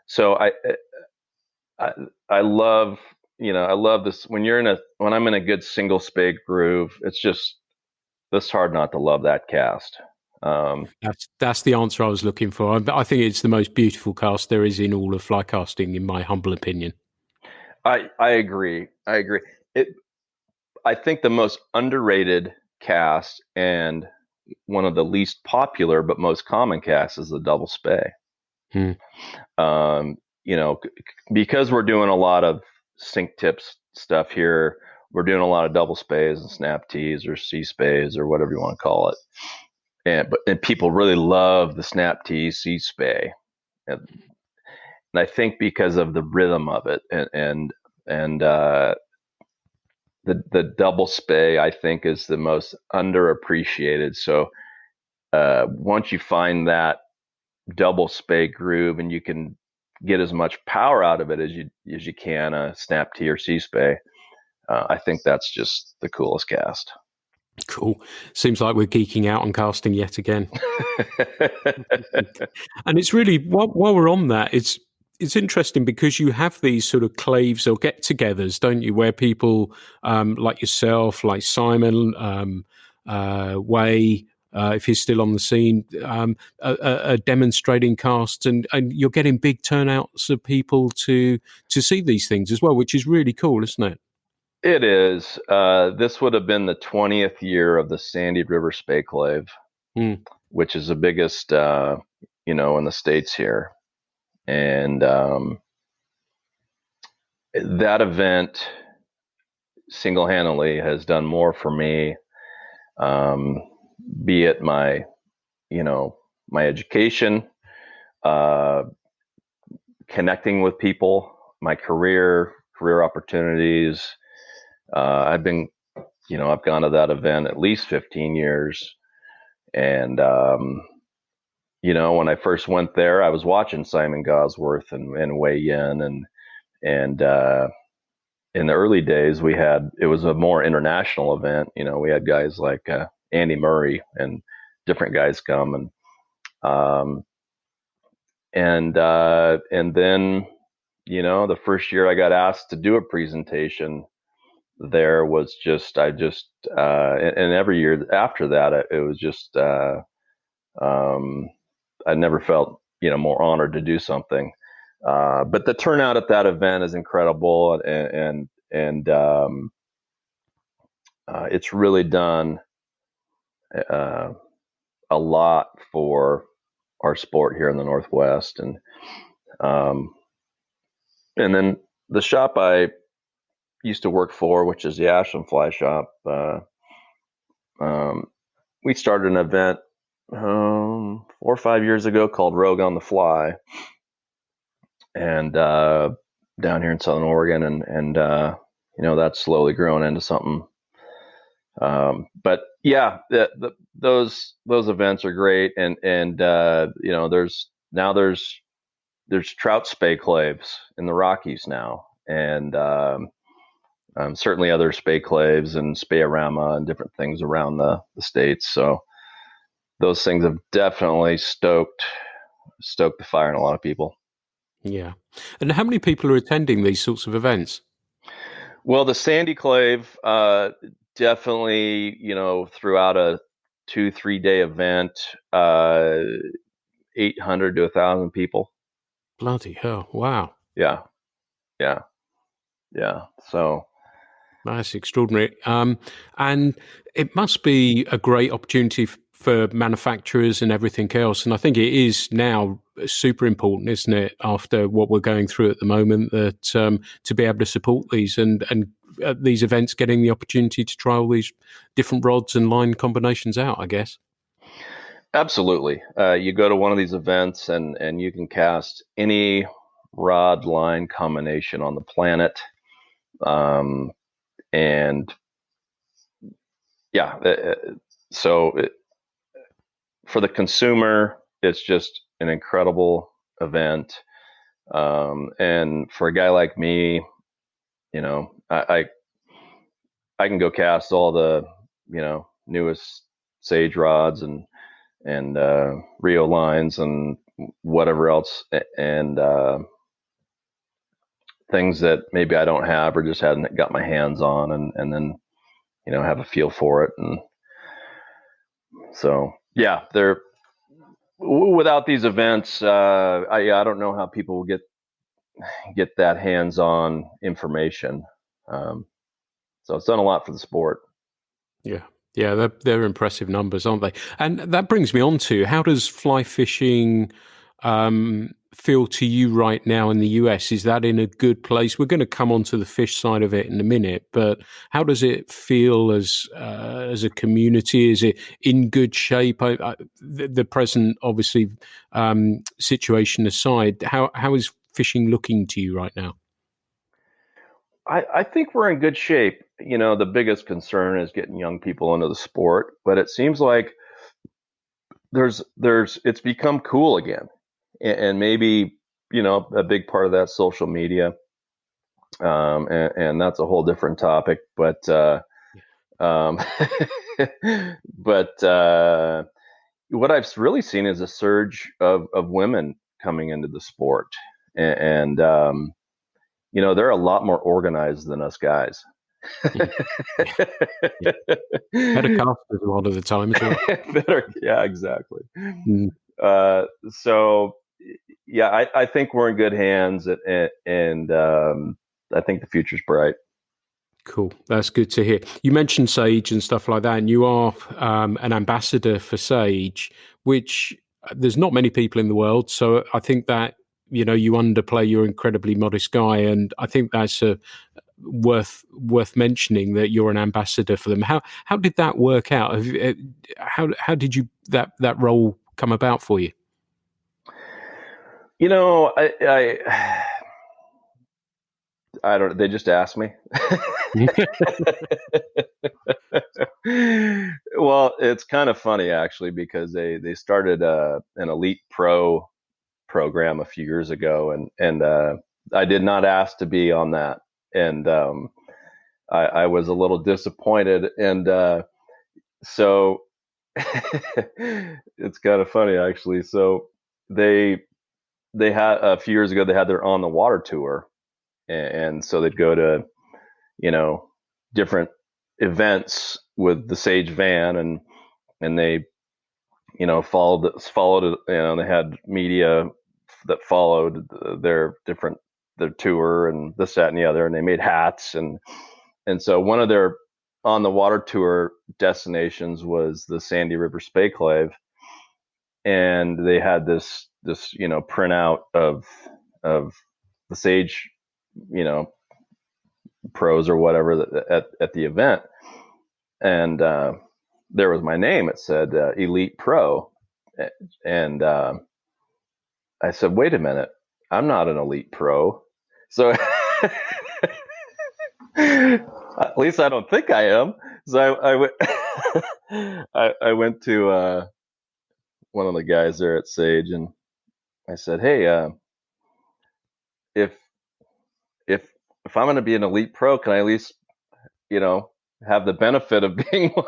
So I love, I love this when I'm in a good single spade groove. It's hard not to love that cast. That's the answer I was looking for. I think it's the most beautiful cast there is in all of fly casting, in my humble opinion. I agree. I think the most underrated cast and one of the least popular but most common casts is the double spey. Because we're doing a lot of sink tips stuff here, we're doing a lot of double spays and snap tees or sea spays or whatever you want to call it. And people really love the snap tee, sea spey, and I think because of the rhythm of it, and the double spey, I think, is the most underappreciated. So once you find that double spey groove, and you can get as much power out of it as you can a snap tee or sea spey, I think that's just the coolest cast. Cool. Seems like we're geeking out on casting yet again. And it's really, while we're on that, it's interesting because you have these sort of claves or get-togethers, don't you, where people like yourself, like Simon, Way, if he's still on the scene, are demonstrating casts, and you're getting big turnouts of people to see these things as well, which is really cool, isn't it? It is. This would have been the 20th year of the Sandy River Spay Clave, which is the biggest, in the States here. And that event single-handedly has done more for me, be it my education, connecting with people, my career opportunities. I've gone to that event at least 15 years. And, when I first went there, I was watching Simon Gosworth and Wei Yin. And in the early days, it was a more international event. We had guys like Andy Murray and different guys come. And then, the first year I got asked to do a presentation there was and every year after that, it was just, I never felt, more honored to do something. But the turnout at that event is incredible. And it's really done a lot for our sport here in the Northwest. And then the shop I used to work for, which is the Ashland Fly Shop, we started an event 4 or 5 years ago called Rogue on the Fly, and down here in Southern Oregon, and that's slowly grown into something. But yeah, those events are great, and there's trout spay claves in the Rockies now, and certainly other spay claves and spay-orama and different things around the States. So those things have definitely stoked the fire in a lot of people. Yeah. And how many people are attending these sorts of events? Well, the Sandy Clave, definitely, throughout a 2-3 day event, 800 to 1,000 people. Bloody hell. Wow. Yeah. So that's extraordinary. And it must be a great opportunity for manufacturers and everything else. And I think it is now super important, isn't it, after what we're going through at the moment, that to be able to support these and these events, getting the opportunity to try all these different rods and line combinations out, I guess. Absolutely. You go to one of these events and you can cast any rod line combination on the planet. And yeah, for the consumer, it's just an incredible event. And for a guy like me, I can go cast all the, newest Sage rods and Rio lines and whatever else, and things that maybe I don't have or just hadn't got my hands on, and then, have a feel for it. And so, yeah, without these events, I don't know how people will get that hands-on information. So it's done a lot for the sport. Yeah, they're impressive numbers, aren't they? And that brings me on to, how does fly fishing feel to you right now in the US? Is that in a good place? We're going to come on to the fish side of it in a minute, but how does it feel as a community? Is it in good shape? The present, obviously, situation aside, how is fishing looking to you right now? I think we're in good shape. The biggest concern is getting young people into the sport, but it seems like it's become cool again. And maybe, a big part of that social media. and that's a whole different topic. But um, but what I've really seen is a surge of women coming into the sport, and they're a lot more organized than us guys. Better casters a lot of the time as well. Better, yeah, exactly. Mm. So, yeah, I think we're in good hands, and I think the future's bright. Cool. That's good to hear. You mentioned Sage and stuff like that, and you are an ambassador for Sage, which there's not many people in the world. So I think that, you underplay your incredibly modest guy, and I think that's worth mentioning that you're an ambassador for them. How did that work out? How did you that role come about for you? I don't. They just asked me. Well, it's kind of funny actually, because they started an elite pro program a few years ago, and I did not ask to be on that, and I was a little disappointed, and so it's kind of funny actually. So they had a few years ago, they had their on the water tour, and so they'd go to different events with the Sage van, and they followed it. They had media that followed their tour and this, that, and the other, and they made hats, and so one of their on the water tour destinations was the Sandy River Spayclave, and they had this printout of the Sage pros or whatever at the event, and there was my name. It said Elite Pro, and I said, "Wait a minute, I'm not an Elite Pro." So at least I don't think I am. So I went. I went to one of the guys there at Sage, and I said, "Hey, if if I'm going to be an Elite Pro, can I at least have the benefit of being one?"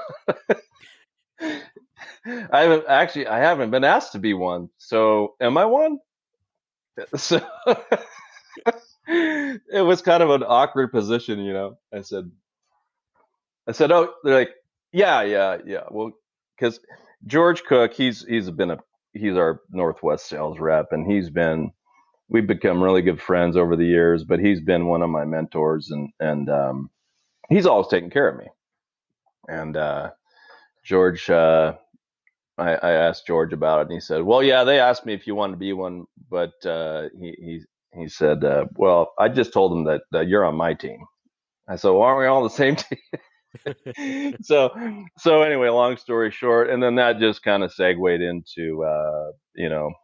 I haven't been asked to be one. So am I one? So it was kind of an awkward position, I said, "Oh," they're like, yeah. Well, because George Cook, he's our Northwest sales rep, and we've become really good friends over the years, but he's been one of my mentors, and he's always taken care of me. And George, I asked George about it, and he said, "Well, yeah, they asked me if you wanted to be one, but he said, well, I just told them that you're on my team." I said, "Well, aren't we all the same team?" So anyway, long story short, and then that just kind of segued into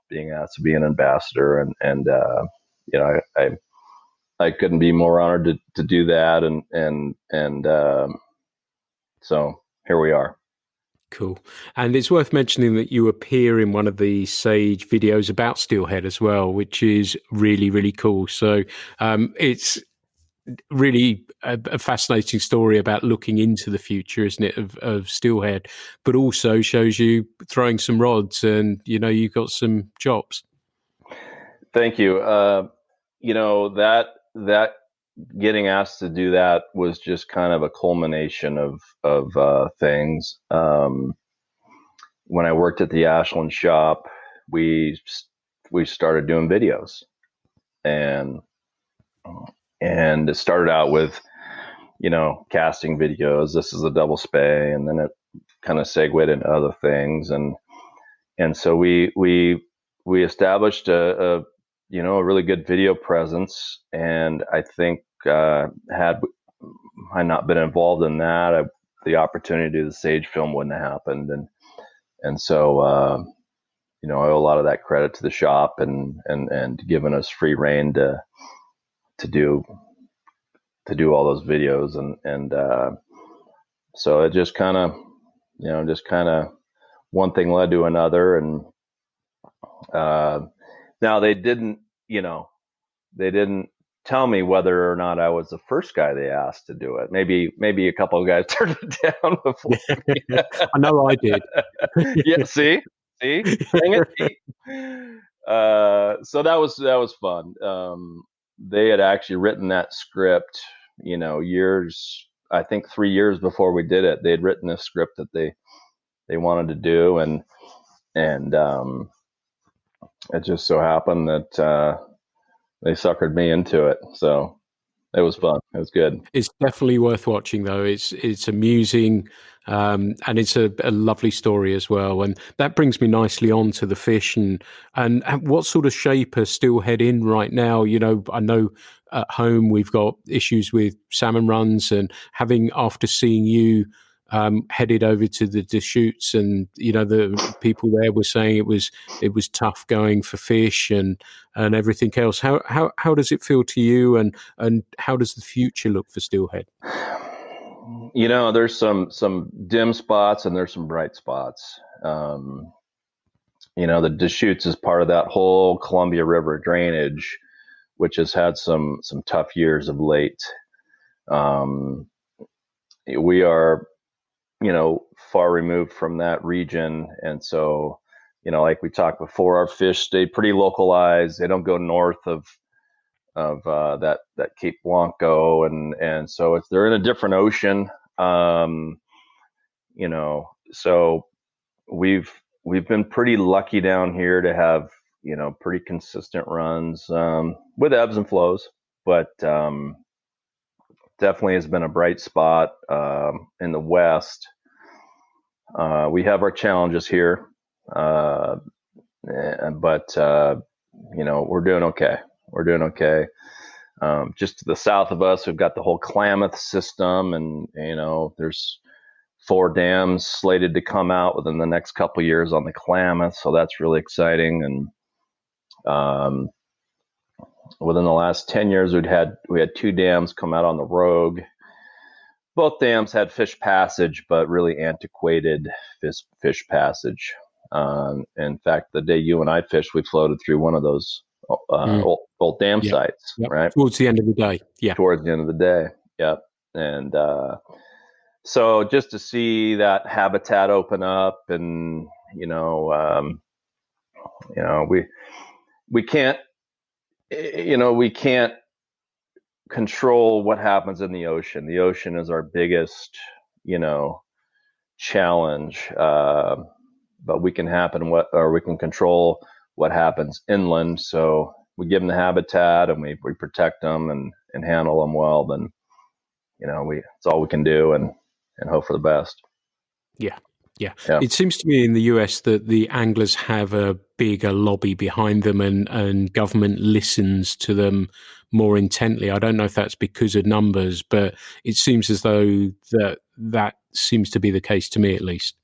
being asked to be an ambassador, and I couldn't be more honored to do that, and so here we are. Cool. And it's worth mentioning that you appear in one of the Sage videos about steelhead as well, which is really, really cool. So it's really a fascinating story about looking into the future, isn't it, of steelhead, but also shows you throwing some rods, and you've got some chops. Thank you. That getting asked to do that was just kind of a culmination of things. When I worked at the Ashland shop, we started doing videos, and it started out with casting videos. This is a double spay, and then it kind of segued into other things, and so we established a really good video presence, and I think had I not been involved in that, the opportunity to do the Sage film wouldn't have happened, and so I owe a lot of that credit to the shop and giving us free reign to do all those videos, and so it just kind of one thing led to another, and now they didn't tell me whether or not I was the first guy they asked to do it. Maybe a couple of guys turned it down before me. I know I did. Yeah, see, dang it. So that was fun. They had actually written that script, years. I think 3 years before we did it, they had written a script that they wanted to do, and it just so happened that they suckered me into it. So it was fun. It was good. It's definitely worth watching, though. It's amusing, and it's a lovely story as well. And that brings me nicely on to the fish and what sort of shape are steelhead in right now. I know at home we've got issues with salmon runs, and after seeing you headed over to the Deschutes, and the people there were saying it was tough going for fish and everything else. How does it feel to you, and how does the future look for steelhead? There's some dim spots and there's some bright spots. The Deschutes is part of that whole Columbia River drainage, which has had some tough years of late. We are far removed from that region, and so like we talked before, our fish stay pretty localized. They don't go north of that Cape Blanco, and so they're in a different ocean. So we've been pretty lucky down here to have pretty consistent runs, with ebbs and flows, but definitely has been a bright spot in the West. We have our challenges here, but we're doing okay. We're doing okay. Just to the south of us, we've got the whole Klamath system, and there's 4 dams slated to come out within the next couple of years on the Klamath, so that's really exciting. And within the last 10 years, we had 2 dams come out on the Rogue. Both dams had fish passage, but really antiquated fish passage. In fact, the day you and I fished, we floated through one of those old dam sites, right? Towards the end of the day. Yeah. Towards the end of the day. Yep. And so just to see that habitat open up, and we can't control what happens in the ocean. The ocean is our biggest challenge, but we can control what happens inland. So we give them the habitat, and we protect them and handle them well. Then it's all we can do, and hope for the best. Yeah. It seems to me in the US that the anglers have a bigger lobby behind them, and government listens to them more intently. I don't know if that's because of numbers, but it seems as though that seems to be the case to me, at least.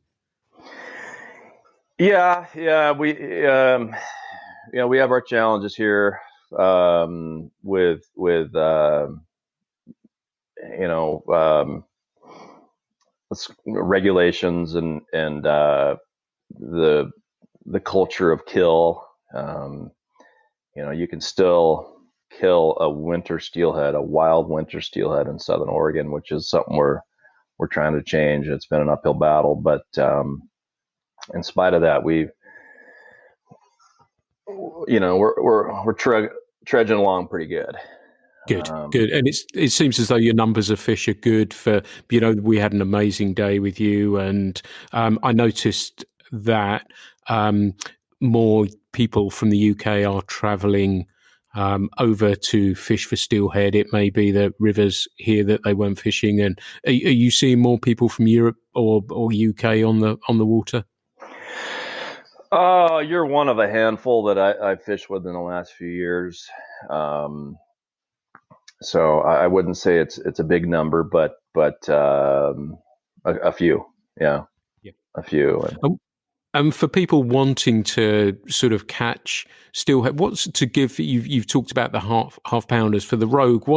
Yeah, we we have our challenges here, with regulations and the culture of kill. You can still kill a wild winter steelhead in Southern Oregon, which is something we're trying to change. It's been an uphill battle, but in spite of that, we're trudging along pretty good. Good. And it seems as though your numbers of fish are good for, we had an amazing day with you, and I noticed that more people from the UK are travelling over to fish for steelhead. It may be the rivers here that they went fishing. And are you seeing more people from Europe or UK on the water? You're one of a handful that I fished with in the last few years. So I wouldn't say it's a big number, but a few, a few. And for people wanting to sort of catch steelhead, what's to give? You've talked about the half pounders for the Rogue.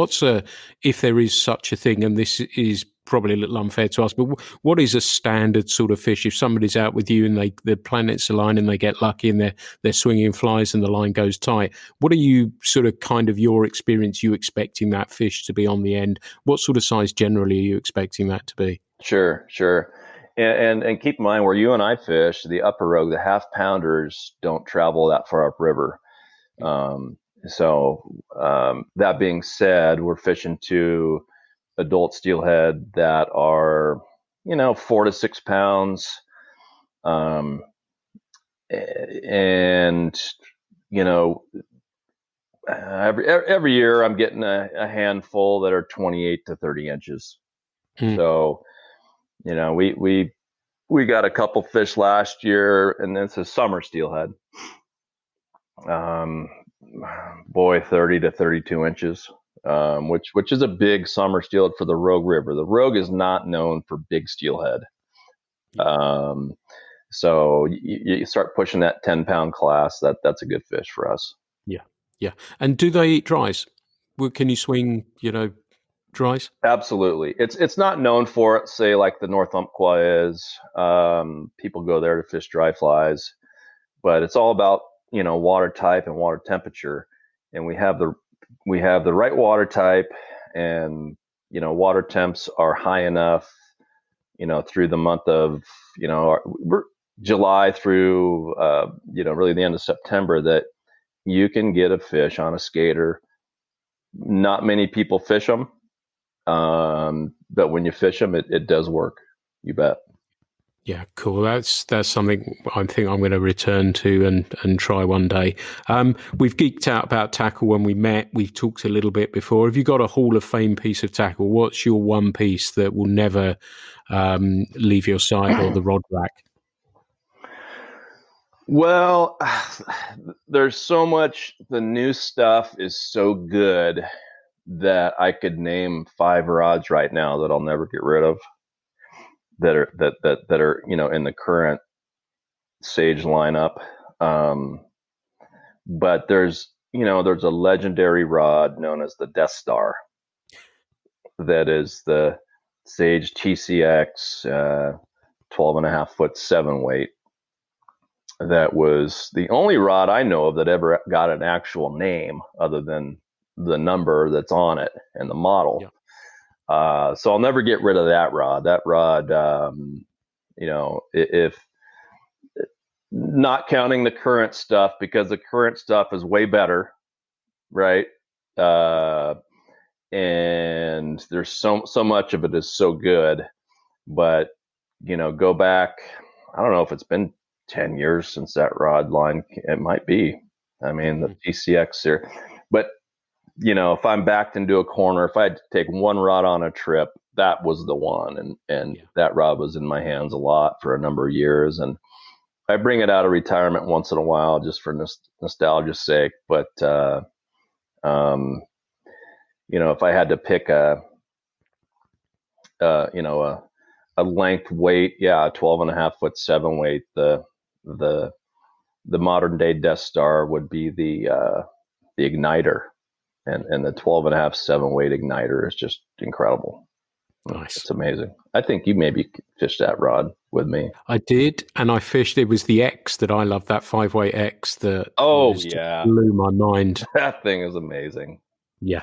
If there is such a thing, and this is probably a little unfair to ask, but what is a standard sort of fish? If somebody's out with you and the planets align and they get lucky and they're swinging flies and the line goes tight, what are you sort of kind of your experience, you expecting that fish to be on the end? What sort of size generally are you expecting that to be? Sure. And keep in mind where you and I fish, the upper Rogue, the half pounders don't travel that far upriver. That being said, we're fishing to adult steelhead that are, 4 to 6 pounds. And, every year I'm getting a handful that are 28 to 30 inches. So, we got a couple fish last year, and it's a summer steelhead. 30 to 32 inches, which is a big summer steelhead for the Rogue River. The Rogue is not known for big steelhead. So you start pushing that 10-pound class, that's a good fish for us. Yeah. And do they eat dries? Can you swing, dries? Absolutely. It's not known for it, say like the North Umpqua is. People go there to fish dry flies, but it's all about, water type and water temperature. And we have the right water type, and, water temps are high enough, through the month of, July through, really the end of September, that you can get a fish on a skater. Not many people fish them. But when you fish them, it does work. You bet. Yeah, cool. That's something I think I'm going to return to and try one day. We've geeked out about tackle when we met. We've talked a little bit before. Have you got a Hall of Fame piece of tackle? What's your one piece that will never leave your side or the rod rack? Well, there's so much. The new stuff is so good that I could name 5 rods right now that I'll never get rid of, that are in the current Sage lineup. But there's a legendary rod known as the Death Star. That is the Sage TCX 12.5-foot 7-weight. That was the only rod I know of that ever got an actual name other than the number that's on it and the model. Yeah. So I'll never get rid of that rod. That rod, if not counting the current stuff, because the current stuff is way better, right? And there's so much of it is so good, but go back. I don't know if it's been 10 years since that rod line. It might be. I mean, the TCX here, but if I'm backed into a corner, if I had to take one rod on a trip, that was the one. And that rod was in my hands a lot for a number of years. And I bring it out of retirement once in a while just for nostalgia's sake. But, if I had to pick a length weight, 12.5-foot 7-weight, the modern day Death Star would be the igniter, and the 12.5 7-weight igniter is just incredible. Nice. It's amazing. I think you maybe fished that rod with me. I did, and I fished. It was the X that I loved, that 5-weight X that blew my mind. That thing is amazing. Yeah.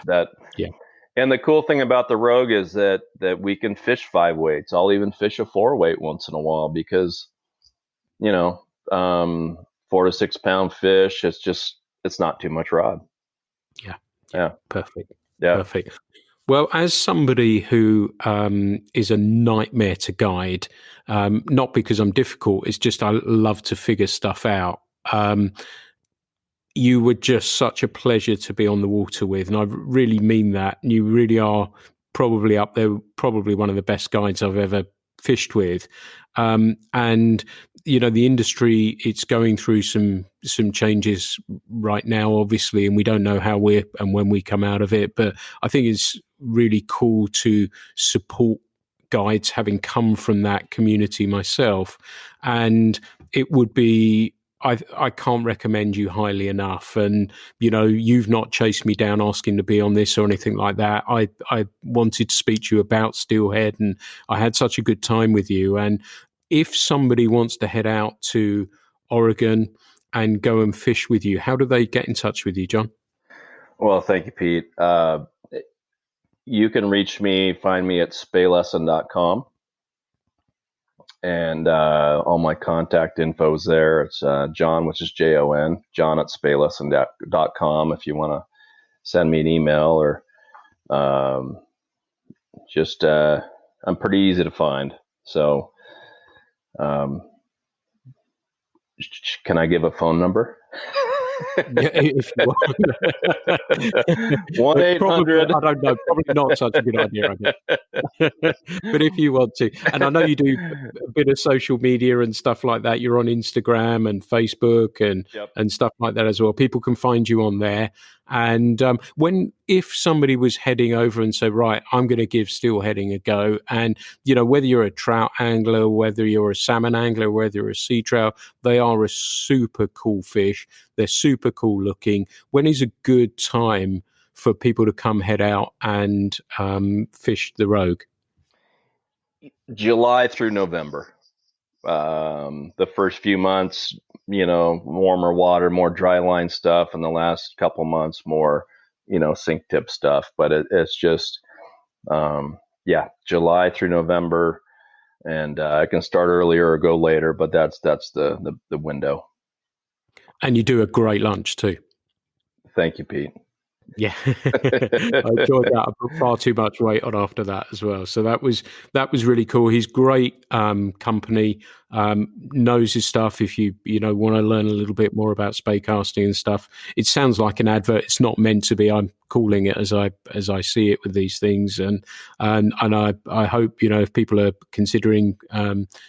And the cool thing about the Rogue is that we can fish 5 weights. I'll even fish a 4-weight once in a while because, 4 to 6 pound fish. It's not too much rod. Yeah. Perfect. Yeah. Perfect. Well, as somebody who is a nightmare to guide, not because I'm difficult, it's just I love to figure stuff out. You were just such a pleasure to be on the water with, and I really mean that. You really are probably up there, probably one of the best guides I've ever fished with. And the industry, it's going through some changes right now, obviously, and we don't know how and when we come out of it. But I think it's really cool to support guides, having come from that community myself. And it would be I can't recommend you highly enough. And, you've not chased me down asking to be on this or anything like that. I wanted to speak to you about steelhead, and I had such a good time with you. And if somebody wants to head out to Oregon and go and fish with you, how do they get in touch with you, Jon? Well, thank you, Pete. You can find me at spaylesson.com. And all my contact info is there. It's Jon, which is Jon, Jon at spaylesson.com if you want to send me an email, or I'm pretty easy to find. So can I give a phone number? Yeah, if you want. 1-800. I don't know. Probably not such a good idea, I guess. But if you want to, and I know you do a bit of social media and stuff like that. You're on Instagram and Facebook and stuff like that as well. People can find you on there. And if somebody was heading over and say, right, I'm going to give steelheading a go, and whether you're a trout angler, whether you're a salmon angler, whether you're a sea trout, they are a super cool fish. They're super cool looking. When is a good time for people to come head out and fish the Rogue? July through November. The first few months, warmer water, more dry line stuff, and the last couple months more, sink tip stuff. But it's just, July through November, and I can start earlier or go later, but that's the window. And you do a great lunch too. Thank you, Pete. Yeah, I enjoyed that. I put far too much weight on after that as well. So that was really cool. He's great company, knows his stuff. If you want to learn a little bit more about spey casting and stuff, it sounds like an advert. It's not meant to be. I'm calling it as I see it with these things, and I hope if people are considering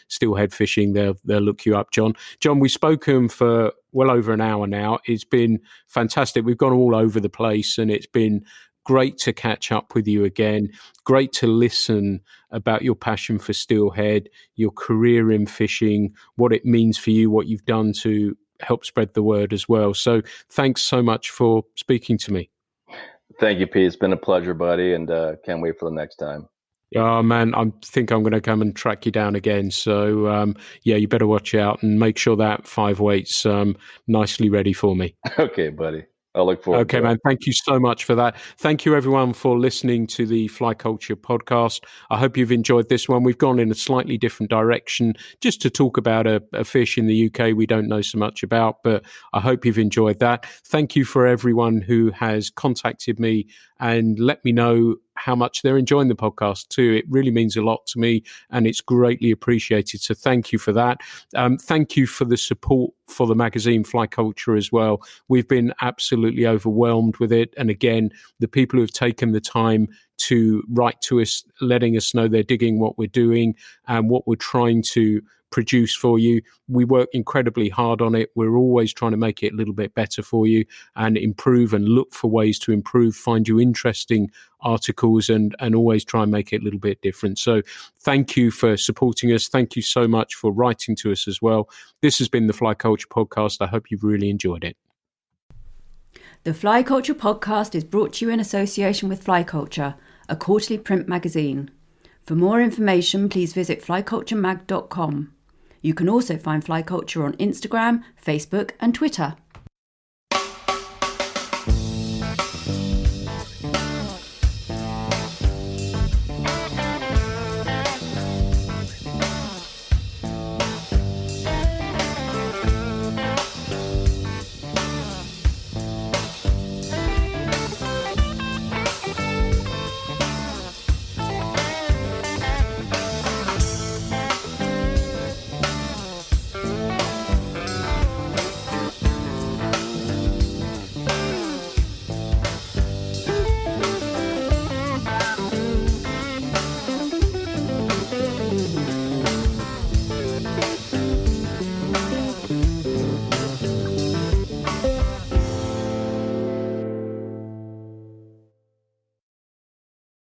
steelhead fishing, they'll look you up, Jon. Jon, we've spoken for well over an hour now. It's been fantastic. We've gone all over the place, and it's been great to catch up with you again. Great to listen about your passion for steelhead, your career in fishing, what it means for you, what you've done to help spread the word as well. So thanks so much for speaking to me. Thank you, Pete. It's been a pleasure, buddy, and can't wait for the next time. Oh, man, I think I'm going to come and track you down again. So, you better watch out and make sure that 5 weight's nicely ready for me. Okay, buddy. I look forward to it. Okay, man. Thank you so much for that. Thank you, everyone, for listening to the Fly Culture podcast. I hope you've enjoyed this one. We've gone in a slightly different direction just to talk about a fish in the UK we don't know so much about, but I hope you've enjoyed that. Thank you for everyone who has contacted me and let me know how much they're enjoying the podcast too. It really means a lot to me, and it's greatly appreciated. So thank you for that. Thank you for the support for the magazine Fly Culture as well. We've been absolutely overwhelmed with it. And again, the people who have taken the time to write to us, letting us know they're digging what we're doing and what we're trying to produce for you. We work incredibly hard on it. We're always trying to make it a little bit better for you and improve and look for ways to improve, find you interesting articles and always try and make it a little bit different. So thank you for supporting us. Thank you so much for writing to us as well. This has been the Fly Culture podcast. I hope you've really enjoyed it. The Fly Culture podcast is brought to you in association with Fly Culture, a quarterly print magazine. For more information, please visit flyculturemag.com. You can also find Fly Culture on Instagram, Facebook and Twitter.